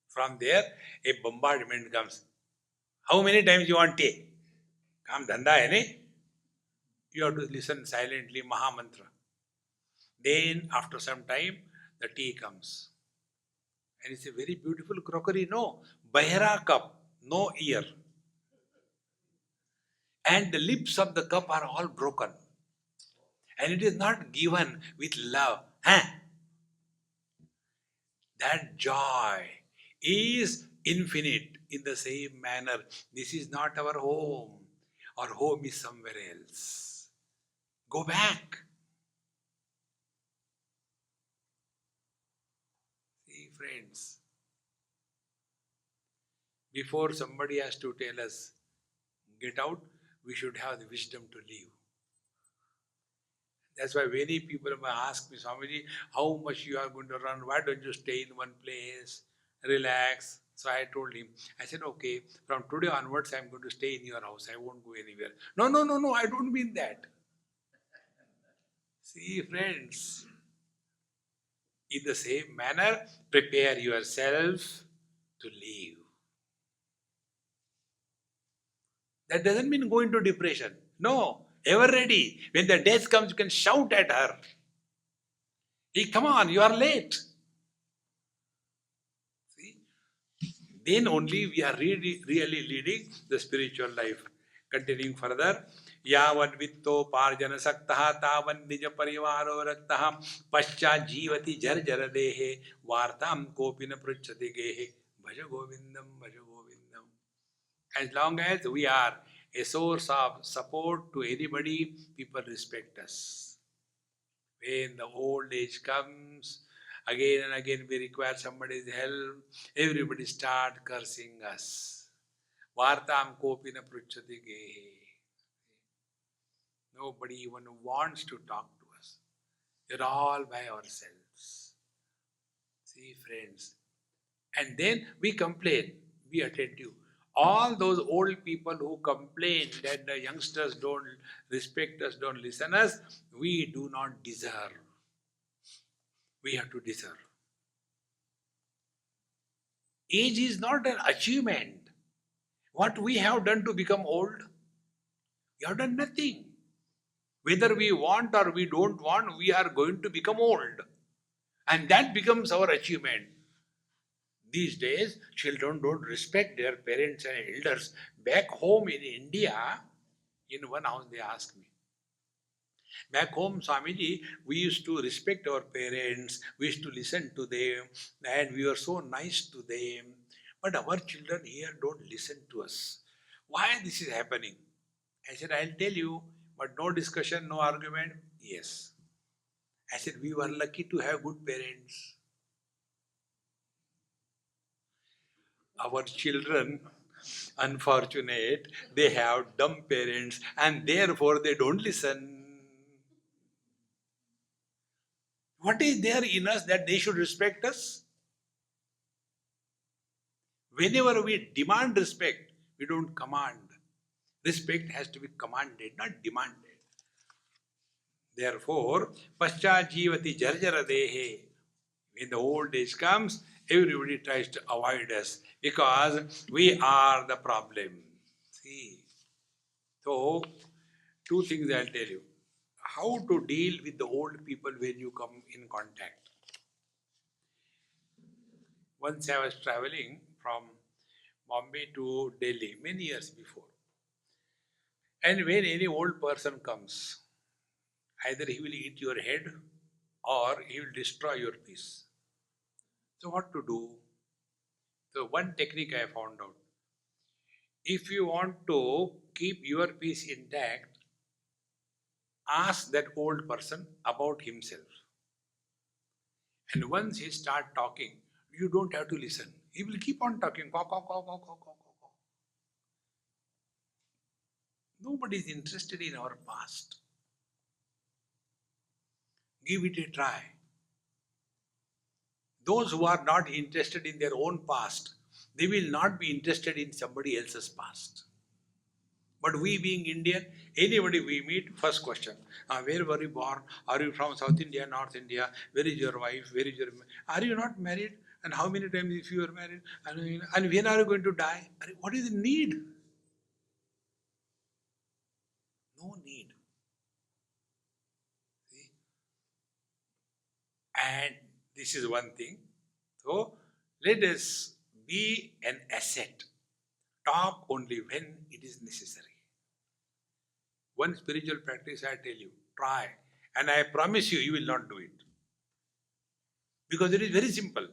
From there, a bombardment comes. How many times you want tea? Kam dhanda hai, ne? You have to listen silently, Maha Mantra. Then, after some time, the tea comes. And it's a very beautiful crockery, no? Bahira cup, no ear. And the lips of the cup are all broken. And it is not given with love. That joy is infinite. In the same manner, this is not our home. Our home is somewhere else. Go back. See, friends, before somebody has to tell us, get out, we should have the wisdom to leave. That's why many people may ask me, Swamiji, how much you are going to run? Why don't you stay in one place? Relax. So I told him, I said, okay, from today onwards, I'm going to stay in your house. I won't go anywhere. No, I don't mean that. See, friends, in the same manner, prepare yourself to leave. That doesn't mean go into depression. No, ever ready. When the death comes, you can shout at her. Hey, come on, you are late. See? Then only we are really leading the spiritual life. Continuing further. Yavan vitto parjana saktaha tavan nija parivaro raktaha pascha jivati jar jar dehe vartam kopina pruchati gehe Bhaja Govindam, Bhaja Govindam. As long as we are a source of support to anybody, people respect us. When the old age comes, again and again we require somebody's help, everybody start cursing us. Vartam kopina pruchati gehe. Nobody even wants to talk to us. We're all by ourselves. See, friends. And then we complain. Be attentive. All those old people who complain that the youngsters don't respect us, don't listen us, we do not deserve. We have to deserve. Age is not an achievement. What we have done to become old? We have done nothing. Whether we want or we don't want, we are going to become old. And that becomes our achievement. These days, children don't respect their parents and elders. Back home in India, in one house they asked me, back home, Swamiji, we used to respect our parents, we used to listen to them, and we were so nice to them. But our children here don't listen to us. Why this is happening? I said, I'll tell you, but no discussion, no argument. Yes. I said, we were lucky to have good parents. Our children, unfortunate, they have dumb parents and therefore they don't listen. What is there in us that they should respect us? Whenever we demand respect, we don't command. Respect has to be commanded, not demanded. Therefore, pascha jivati jarjara dehe. When the old age comes, everybody tries to avoid us because we are the problem. See. So, two things I'll tell you. How to deal with the old people when you come in contact. Once I was traveling from Bombay to Delhi many years before. And when any old person comes, either he will eat your head or he will destroy your peace. So what to do? So one technique I found out. If you want to keep your peace intact, ask that old person about himself. And once he start talking, you don't have to listen. He will keep on talking. Nobody is interested in our past. Give it a try. Those who are not interested in their own past, they will not be interested in somebody else's past. But we being Indian, anybody we meet, first question, where were you born? Are you from South India, North India? Where is your wife? Where is your... Are you not married? And how many times if you are married? And when are you going to die? What is the need? No need. See? And this is one thing. So, let us be an asset. Talk only when it is necessary. One spiritual practice I tell you, try. And I promise you, you will not do it. Because it is very simple.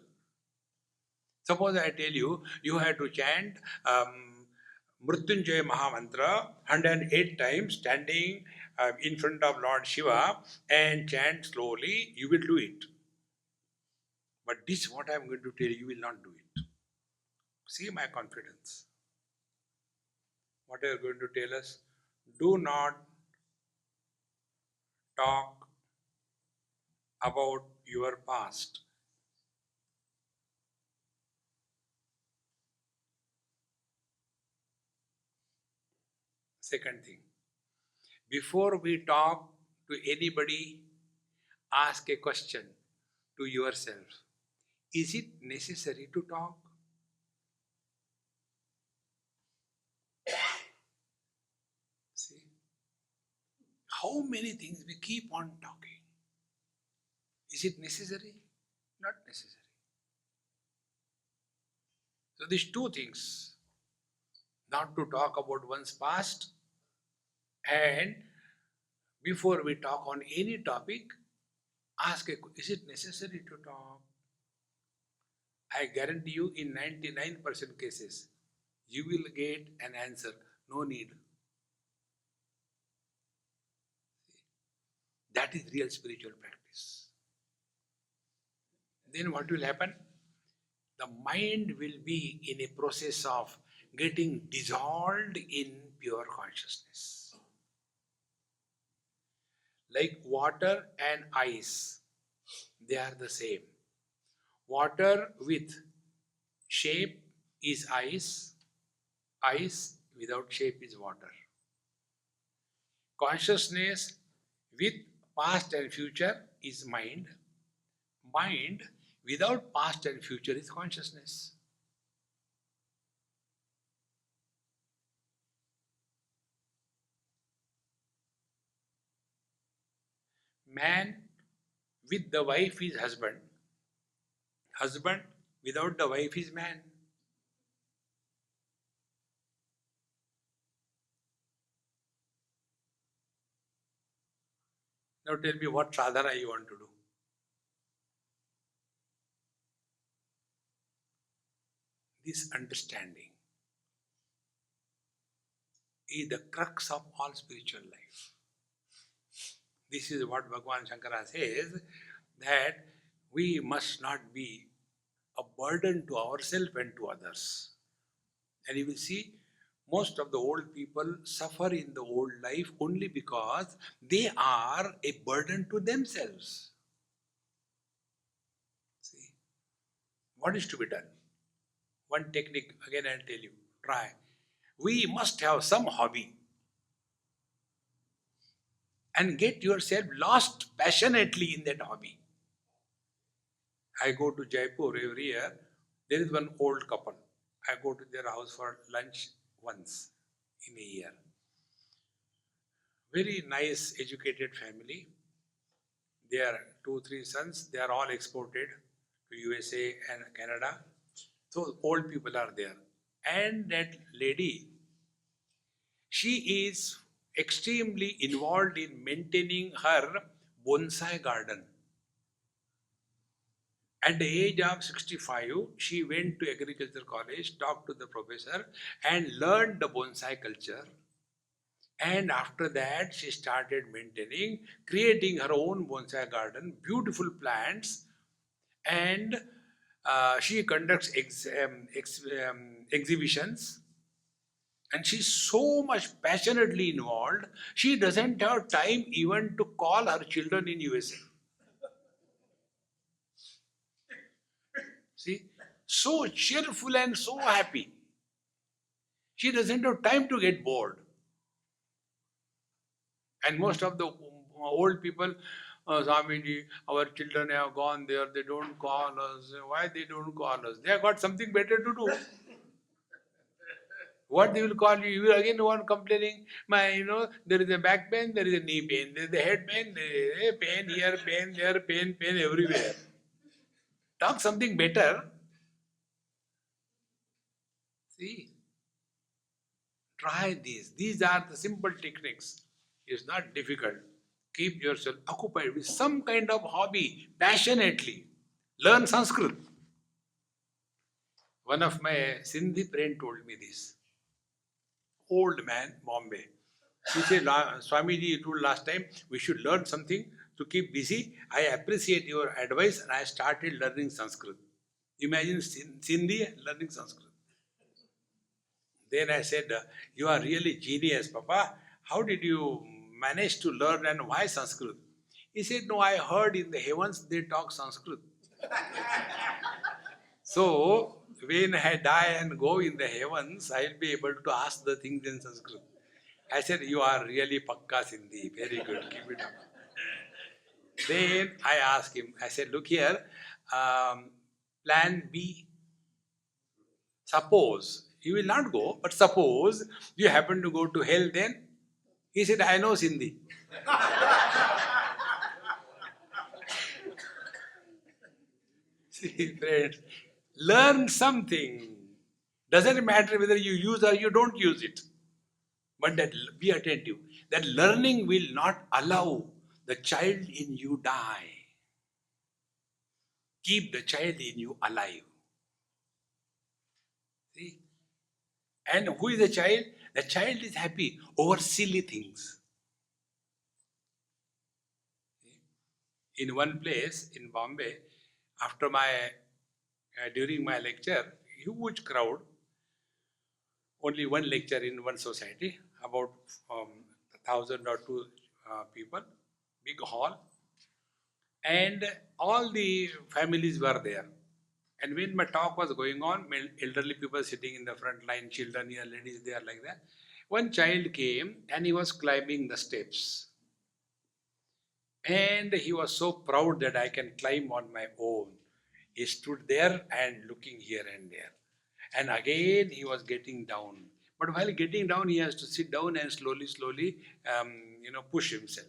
Suppose I tell you, you have to chant Mrityunjaya Mahamantra 108 times standing in front of Lord Shiva and chant slowly, you will do it. But this what I am going to tell you, you will not do it. See my confidence. What are you going to tell us? Do not talk about your past. Second thing, before we talk to anybody, ask a question to yourself. Is it necessary to talk? See, how many things we keep on talking. Is it necessary? Not necessary. So these two things, not to talk about one's past, and before we talk on any topic, ask is it necessary to talk? I guarantee you in 99% cases, you will get an answer, no need. That is real spiritual practice. Then what will happen? The mind will be in a process of getting dissolved in pure consciousness. Like water and ice, they are the same. Water with shape is ice, ice without shape is water. Consciousness with past and future is mind. Mind without past and future is consciousness. Man with the wife is husband. Husband without the wife is man. Now tell me what sadhana you want to do. This understanding is the crux of all spiritual life. This is what Bhagavan Shankara says, that we must not be a burden to ourselves and to others. And you will see, most of the old people suffer in the old life only because they are a burden to themselves. See, what is to be done? One technique, again I'll tell you, try. We must have some hobby and get yourself lost passionately in that hobby. I go to Jaipur every year. There is one old couple. I go to their house for lunch once in a year. Very nice, educated family. Their 2-3 sons, they are all exported to USA and Canada. So old people are there. And that lady, she is extremely involved in maintaining her bonsai garden. At the age of 65, she went to agriculture college, talked to the professor and learned the bonsai culture. And after that, she started maintaining, creating her own bonsai garden, beautiful plants, and she conducts exhibitions. And she's so much passionately involved, she doesn't have time even to call her children in USA. See, so cheerful and so happy. She doesn't have time to get bored. And most of the old people, Swamiji, our children have gone there, they don't call us. Why they don't call us? They have got something better to do. What they will call you? You will again want complaining. There is a back pain, there is a knee pain, there is a head pain, there is a pain here, pain there, pain everywhere. Talk something better. See, try these. These are the simple techniques. It's not difficult. Keep yourself occupied with some kind of hobby, passionately. Learn Sanskrit. One of my Sindhi friends told me this. Old man, Bombay. He said, Swamiji, you told last time we should learn something to keep busy. I appreciate your advice and I started learning Sanskrit. Imagine Sindhi learning Sanskrit. Then I said, you are really genius, Papa. How did you manage to learn and why Sanskrit? He said, no, I heard in the heavens they talk Sanskrit. So, when I die and go in the heavens, I will be able to ask the things in Sanskrit. I said, you are really pakka Sindhi. Very good, keep it up. Then I asked him, I said, look here, plan B. Suppose, you will not go, but suppose you happen to go to hell then. He said, I know Sindhi. See, friends, learn something. Doesn't matter whether you use or you don't use it. But that be attentive. That learning will not allow the child in you die. Keep the child in you alive. See? And who is the child? The child is happy over silly things. In one place in Bombay, after during my lecture, huge crowd, only one lecture in one society, about 1,000 or 2 people, big hall, and all the families were there. And when my talk was going on, elderly people sitting in the front line, children here, ladies there, like that. One child came and he was climbing the steps. And he was so proud that I can climb on my own. He stood there and looking here and there. And again he was getting down. But while getting down, he has to sit down and slowly, push himself.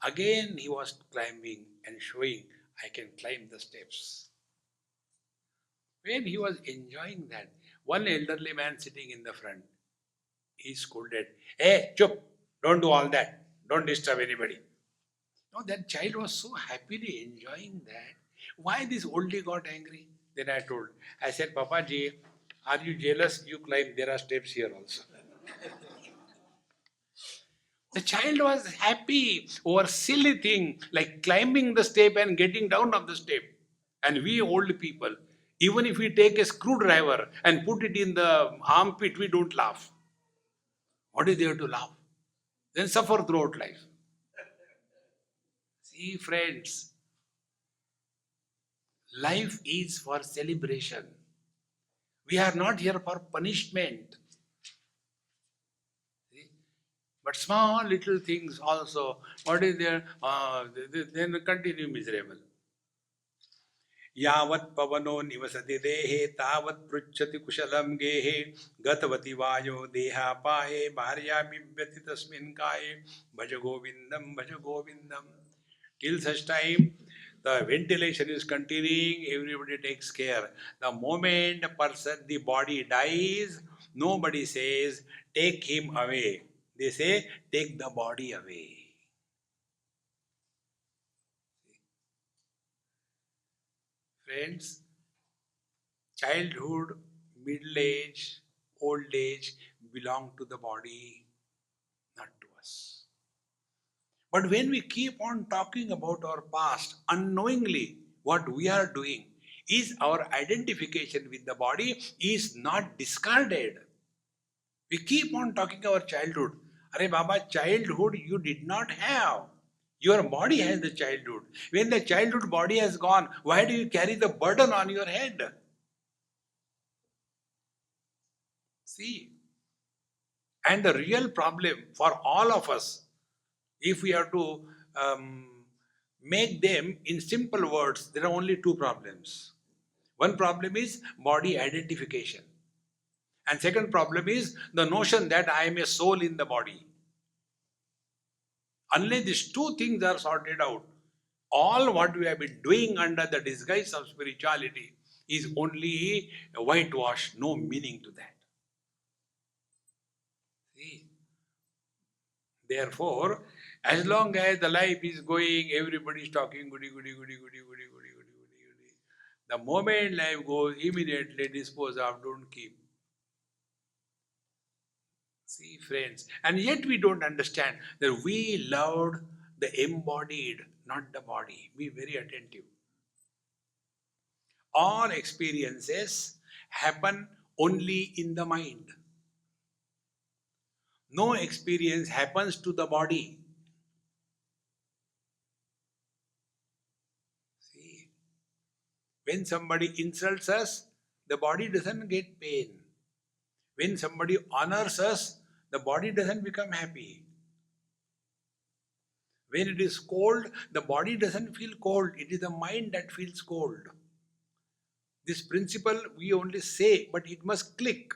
Again he was climbing and showing, I can climb the steps. When he was enjoying that, one elderly man sitting in the front, he scolded, hey, chup, don't do all that. Don't disturb anybody. Now that child was so happily enjoying that. Why this oldie got angry? Then I said, Papaji, Are you jealous? You climb. There are steps here also. The child was happy over silly thing like climbing the step and getting down of the step. And we old people, even if we take a screwdriver and put it in the armpit, we don't laugh. What is there to laugh? Then suffer throughout life. See, friends, life is for celebration. We are not here for punishment. See? But small little things also, what is there? Then continue miserable. यावत् पवनो निवसति देहे तावत् पृच्छति कुशलं गेहे गतवति वायो देहापाये भार्या बिभ्यति तस्मिन् काये भज गोविंदम. Till such time the ventilation is continuing, everybody takes care. The moment the body dies, nobody says take him away. They say take the body away. Friends, childhood, middle age, old age belong to the body, not to us. But when we keep on talking about our past, unknowingly what we are doing is our identification with the body is not discarded. We keep on talking our childhood. Arey Baba, childhood you did not have. Your body has the childhood. When the childhood body has gone, why do you carry the burden on your head? See. And the real problem for all of us, if we have to make them in simple words, there are only two problems. One problem is body identification. And second problem is the notion that I am a soul in the body. Unless these two things are sorted out, all what we have been doing under the disguise of spirituality is only a whitewash, no meaning to that. See? Therefore, as long as the life is going, everybody is talking goody. The moment life goes, immediately dispose of, don't keep. See, friends, and yet we don't understand that we loved the embodied, not the body. Be very attentive. All experiences happen only in the mind. No experience happens to the body. See, when somebody insults us, the body doesn't get pain. When somebody honors us, the body doesn't become happy. When it is cold, the body doesn't feel cold. It is the mind that feels cold. This principle we only say, but it must click.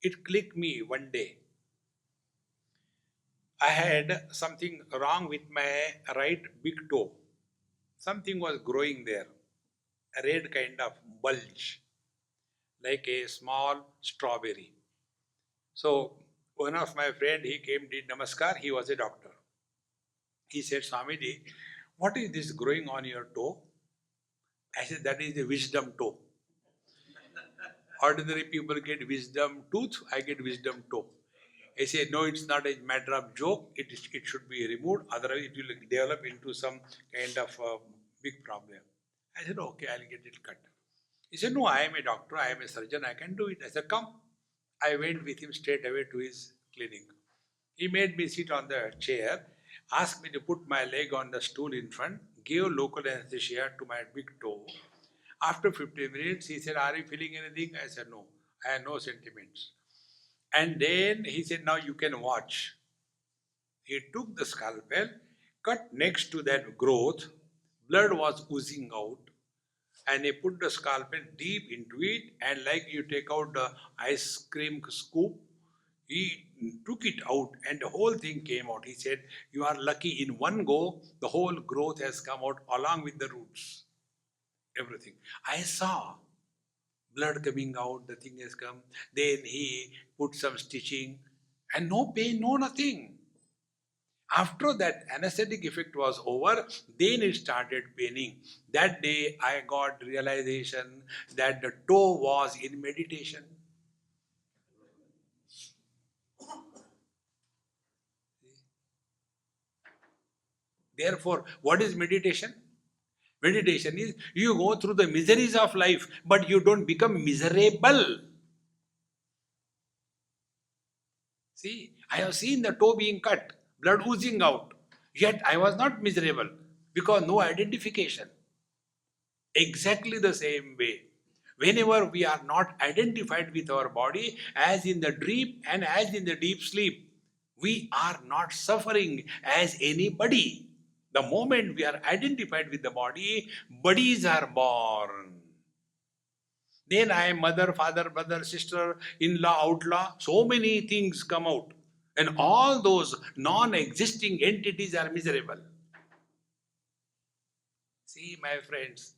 It clicked me one day. I had something wrong with my right big toe. Something was growing there. A red kind of bulge, like a small strawberry. So, one of my friend, he came, did namaskar, he was a doctor. He said, Swamiji, what is this growing on your toe? I said, that is the wisdom toe. Ordinary people get wisdom tooth, I get wisdom toe. I said, no, it's not a matter of joke, it should be removed, otherwise it will develop into some kind of big problem. I said, okay, I'll get it cut. He said, no, I am a doctor, I am a surgeon, I can do it. I said, come. I went with him straight away to his clinic. He made me sit on the chair, asked me to put my leg on the stool in front, gave local anesthesia to my big toe. After 15 minutes, he said, are you feeling anything? I said, no, I have no sentiments. And then he said, now you can watch. He took the scalpel, cut next to that growth, blood was oozing out, and he put the scalpel deep into it, and like you take out the ice cream scoop, he took it out and the whole thing came out. He said, you are lucky, in one go, the whole growth has come out along with the roots. Everything. I saw blood coming out, the thing has come. Then he put some stitching and no pain, no nothing. After that anesthetic effect was over, then it started paining. That day I got realization that the toe was in meditation. Therefore, what is meditation? Meditation is you go through the miseries of life, but you don't become miserable. See, I have seen the toe being cut, blood oozing out. Yet I was not miserable because no identification. Exactly the same way. Whenever we are not identified with our body, as in the dream and as in the deep sleep, we are not suffering as anybody. The moment we are identified with the body, bodies are born. Then I am mother, father, brother, sister, in-law, outlaw. So many things come out. And all those non-existing entities are miserable. See, my friends.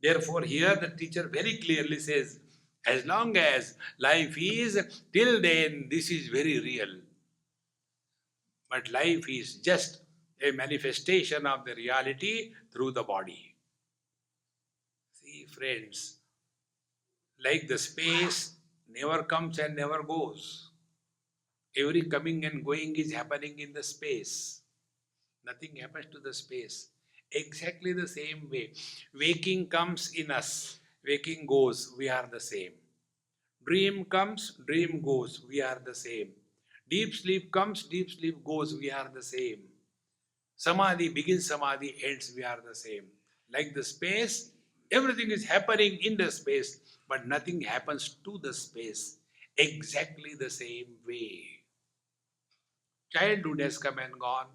Therefore, here the teacher very clearly says, as long as life is, till then this is very real. But life is just a manifestation of the reality through the body. See, friends, like the space never comes and never goes. Every coming and going is happening in the space. Nothing happens to the space. Exactly the same way. Waking comes in us. Waking goes, we are the same. Dream comes, dream goes, we are the same. Deep sleep comes, deep sleep goes, we are the same. Samadhi begins, samadhi ends, we are the same. Like the space, everything is happening in the space, but nothing happens to the space. Exactly the same way. Childhood has come and gone.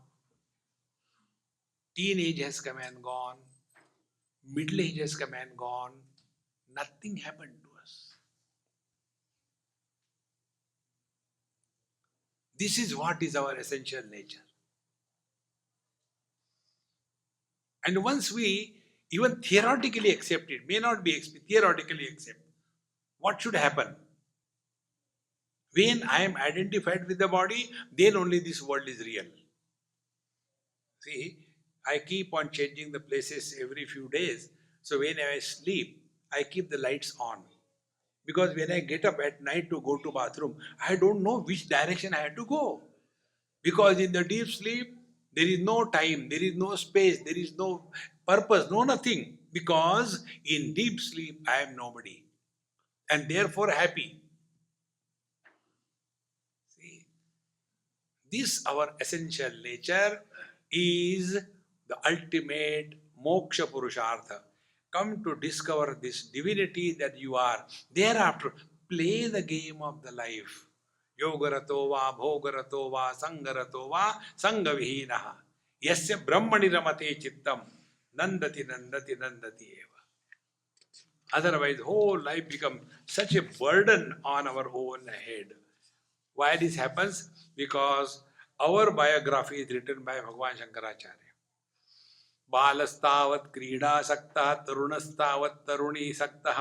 Teenage has come and gone. Middle age has come and gone. Nothing happened to us. This is what is our essential nature. And once we even theoretically accept it, may not be theoretically accept, what should happen? When I am identified with the body, then only this world is real. See, I keep on changing the places every few days. So when I sleep, I keep the lights on. Because when I get up at night to go to bathroom, I don't know which direction I have to go. Because in the deep sleep, there is no time, there is no space, there is no purpose, no nothing. Because in deep sleep, I am nobody. And therefore happy. See, this our essential nature is the ultimate moksha purushartha. Come to discover this divinity that you are. Thereafter, play the game of the life. Yogarato va, bhogarato va, sangarato va, sangavihinaha. Yasya brahmani ramate chittam, nandati nandati nandati eva. Otherwise, whole life becomes such a burden on our own head. Why this happens? Because our biography is written by Bhagavan Shankaracharya. बालस्तावत् क्रीडासक्तः तरुणस्तावत् तरुणीसक्तः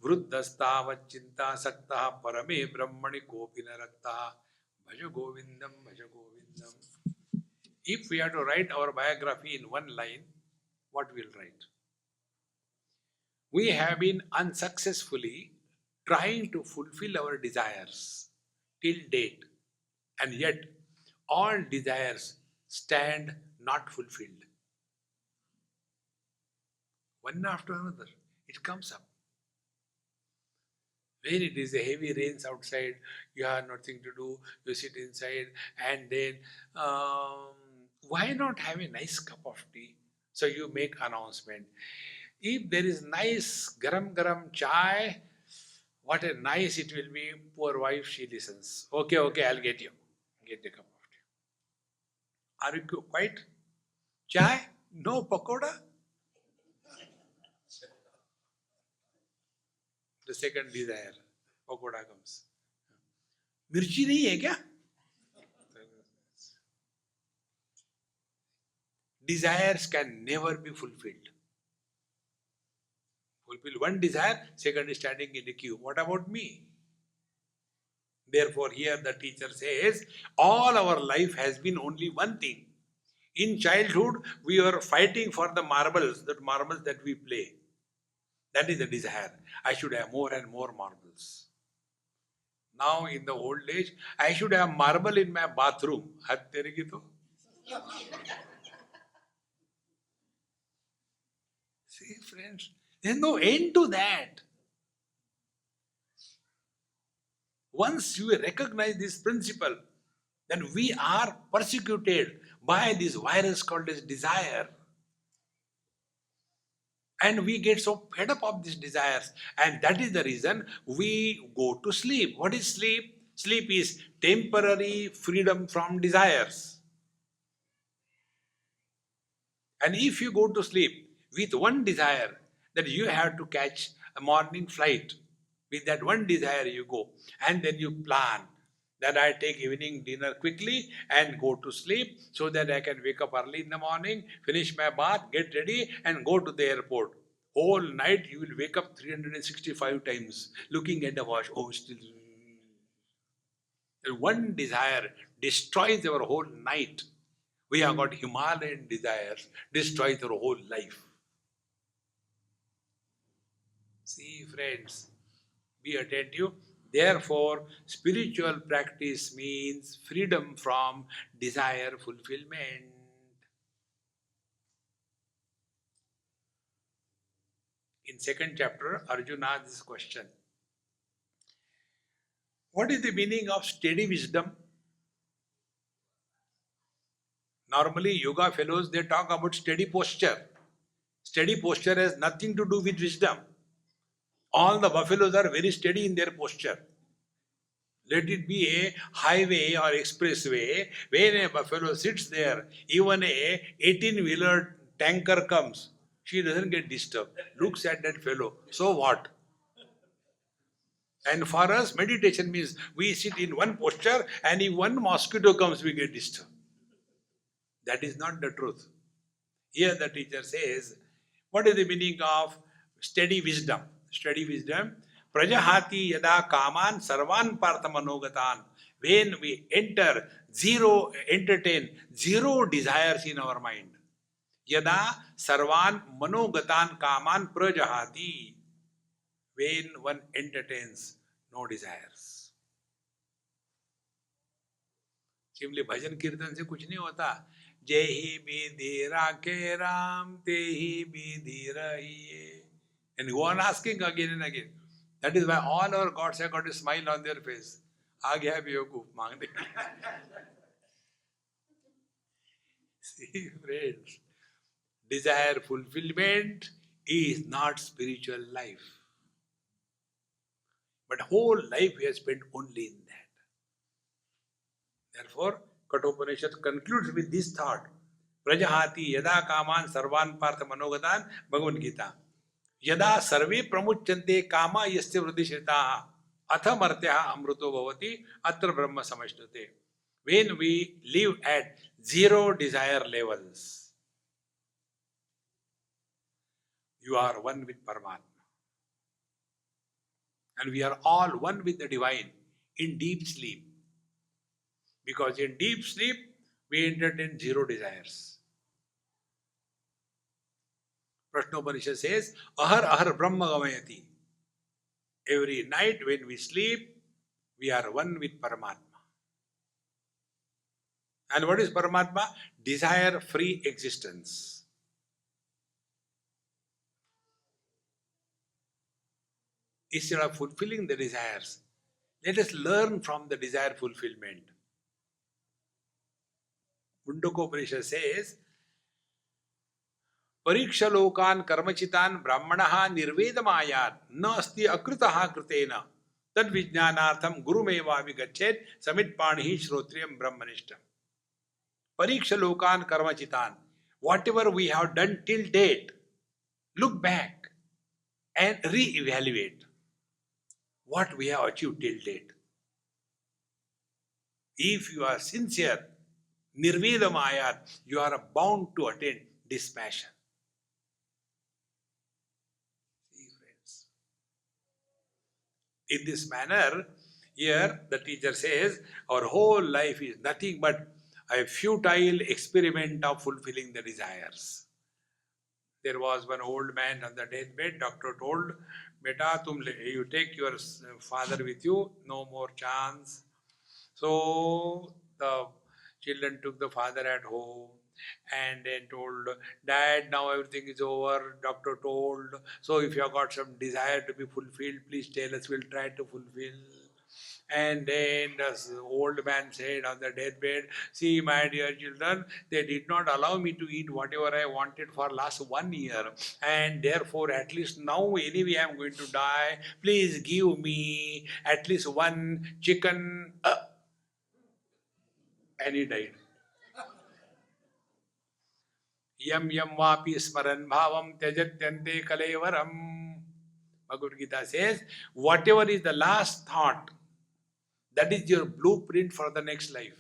वृद्धस्तावत् चिन्तासक्तः परमे ब्रह्मणि कोऽपि न रक्तः भज गोविंदम भज गोविंदम. If we have to write our biography in one line, what we'll write? We have been unsuccessfully trying to fulfill our desires till date, and yet all desires stand not fulfilled. One after another, it comes up. When it is a heavy rains outside, you have nothing to do, you sit inside, and then why not have a nice cup of tea? So you make announcement. If there is nice garam chai, what a nice it will be. Poor wife, she listens. Okay, I'll get you. Get the cup of tea. Are you quite? Chai? No pakoda? The second desire, pakoda comes. Mirchi nahi hai kya? Desires can never be fulfilled. Fulfill one desire, second is standing in the queue. What about me? Therefore, here the teacher says, all our life has been only one thing. In childhood, we were fighting for the marbles that we play. That is the desire. I should have more and more marbles. Now, in the old age, I should have marble in my bathroom. Had teregi to? See, friends, there's no end to that. Once you recognize this principle, then we are persecuted by this virus called as desire. And we get so fed up of these desires. And that is the reason we go to sleep. What is sleep? Sleep is temporary freedom from desires. And if you go to sleep with one desire, that you have to catch a morning flight, with that one desire you go, and then you plan that I take evening dinner quickly and go to sleep so that I can wake up early in the morning, finish my bath, get ready and go to the airport. Whole night you will wake up 365 times looking at the watch. Oh, still. And one desire destroys our whole night. We have got Himalayan desires, destroys our whole life. See, friends, be attentive. Therefore, spiritual practice means freedom from desire fulfillment. In second chapter, Arjuna asks this question. What is the meaning of steady wisdom? Normally, yoga fellows, they talk about steady posture. Steady posture has nothing to do with wisdom. All the buffaloes are very steady in their posture. Let it be a highway or expressway. When a buffalo sits there, even a 18-wheeler tanker comes, she doesn't get disturbed. Looks at that fellow. So what? And for us, meditation means we sit in one posture and if one mosquito comes, we get disturbed. That is not the truth. Here the teacher says, what is the meaning of steady wisdom? Steady wisdom. Prajahati yada kaman sarvan parthamanogatan. When we entertain zero desires in our mind. Yada sarvan manogatan kaman prajahati. When one entertains no desires. Simply bhajan kirtan se kuch nahi hota. Jai hi vidhi rakhe Ram, te hi vidhi rahiye. And go on asking again and again. That is why all our gods have got a smile on their face. Aa gaya bevakoof maangde. See, friends, desire fulfillment is not spiritual life. But whole life we have spent only in that. Therefore, Kathopanishad concludes with this thought. Prajahati yada kaman sarvan partha manogatan, Bhagavad Gita. Yada sarve pramuchyante kama yasya vridishitaha atha martyaha amruto bhavati atra brahma samashnate. When we live at zero desire levels, you are one with Paramatma. And we are all one with the divine in deep sleep. Because in deep sleep, we entertain zero desires. Prashnopanishad says, Ahar ahar brahma gamayati. Every night when we sleep, we are one with Paramatma. And what is Paramatma? Desire-free existence. Instead of fulfilling the desires, let us learn from the desire fulfillment. Mundakopanishad says, Pariksha lokan karmachitan brahmanaha nirvedamayat na asti akritaha kritena tad vijnanartham gurumeva vigachet samitpanihi shrotriyam brahmanishtam. Pariksha lokan karmachitan. Whatever we have done till date, look back and re-evaluate what we have achieved till date. If you are sincere, nirvedamayat, you are bound to attain dispassion. In this manner, here the teacher says, our whole life is nothing but a futile experiment of fulfilling the desires. There was one old man on the deathbed. Doctor told, "Beta, you take your father with you. No more chance." So the children took the father at home and then told, "Dad, now everything is over." Doctor told, "So if you have got some desire to be fulfilled, please tell us. We'll try to fulfill." And then the old man said on the deathbed, "See, my dear children, they did not allow me to eat whatever I wanted for last 1 year. And therefore, at least now, anyway, I'm going to die. Please give me at least one chicken." And he died. Yam yam vapi smaran bhavam tyajatyante kalevaram. Bhagavad Gita says, whatever is the last thought, that is your blueprint for the next life.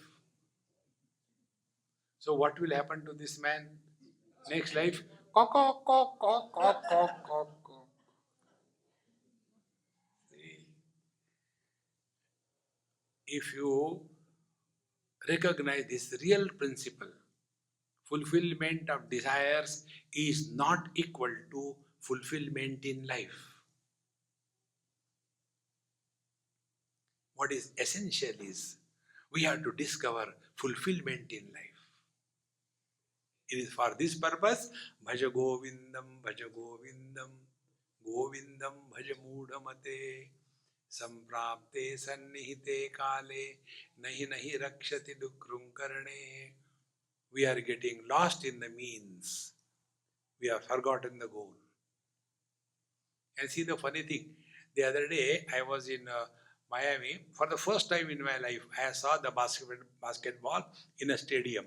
So what will happen to this man? Next life, cock, cock, cock, cock, cock, cock, cock, cock. If you recognize this real principle, fulfillment of desires is not equal to fulfillment in life. What is essential is we have to discover fulfillment in life. It is for this purpose, Bhaja Govindam, Bhaja Govindam, Govindam Bhaja Mudhamate, Samprapte Sannihite Kale, Nahi Nahi Rakshati Dukrum Karane. We are getting lost in the means. We have forgotten the goal. And see the funny thing, the other day I was in Miami. For the first time in my life, I saw the basketball in a stadium.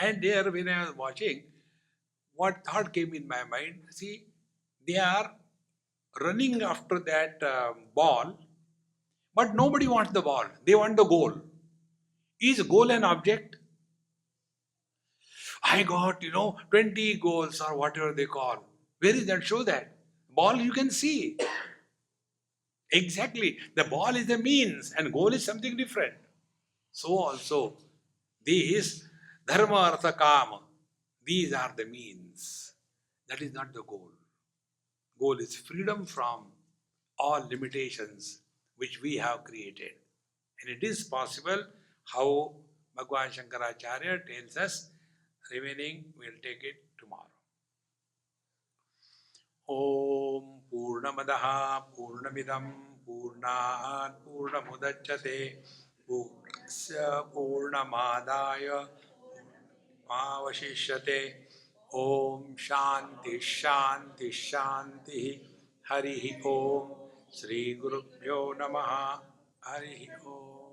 And there, when I was watching, what thought came in my mind? See, they are running after that ball, but nobody wants the ball. They want the goal. Is goal an object? I got, 20 goals or whatever they call. Where is that? Show that. Ball you can see. Exactly. The ball is the means and goal is something different. So also, these dharma, artha, kama, these are the means. That is not the goal. Goal is freedom from all limitations which we have created. And it is possible how Bhagwan Shankaracharya tells us. Remaining, we'll take it tomorrow. Om Purnamadaha Purnamidam Purnat Purnamudachyate Purnasya Purnamadaya Avashishyate. Om Shanti Shanti Shanti. Harihi Om. Sri Gurubhyo Namaha. Harihi Om.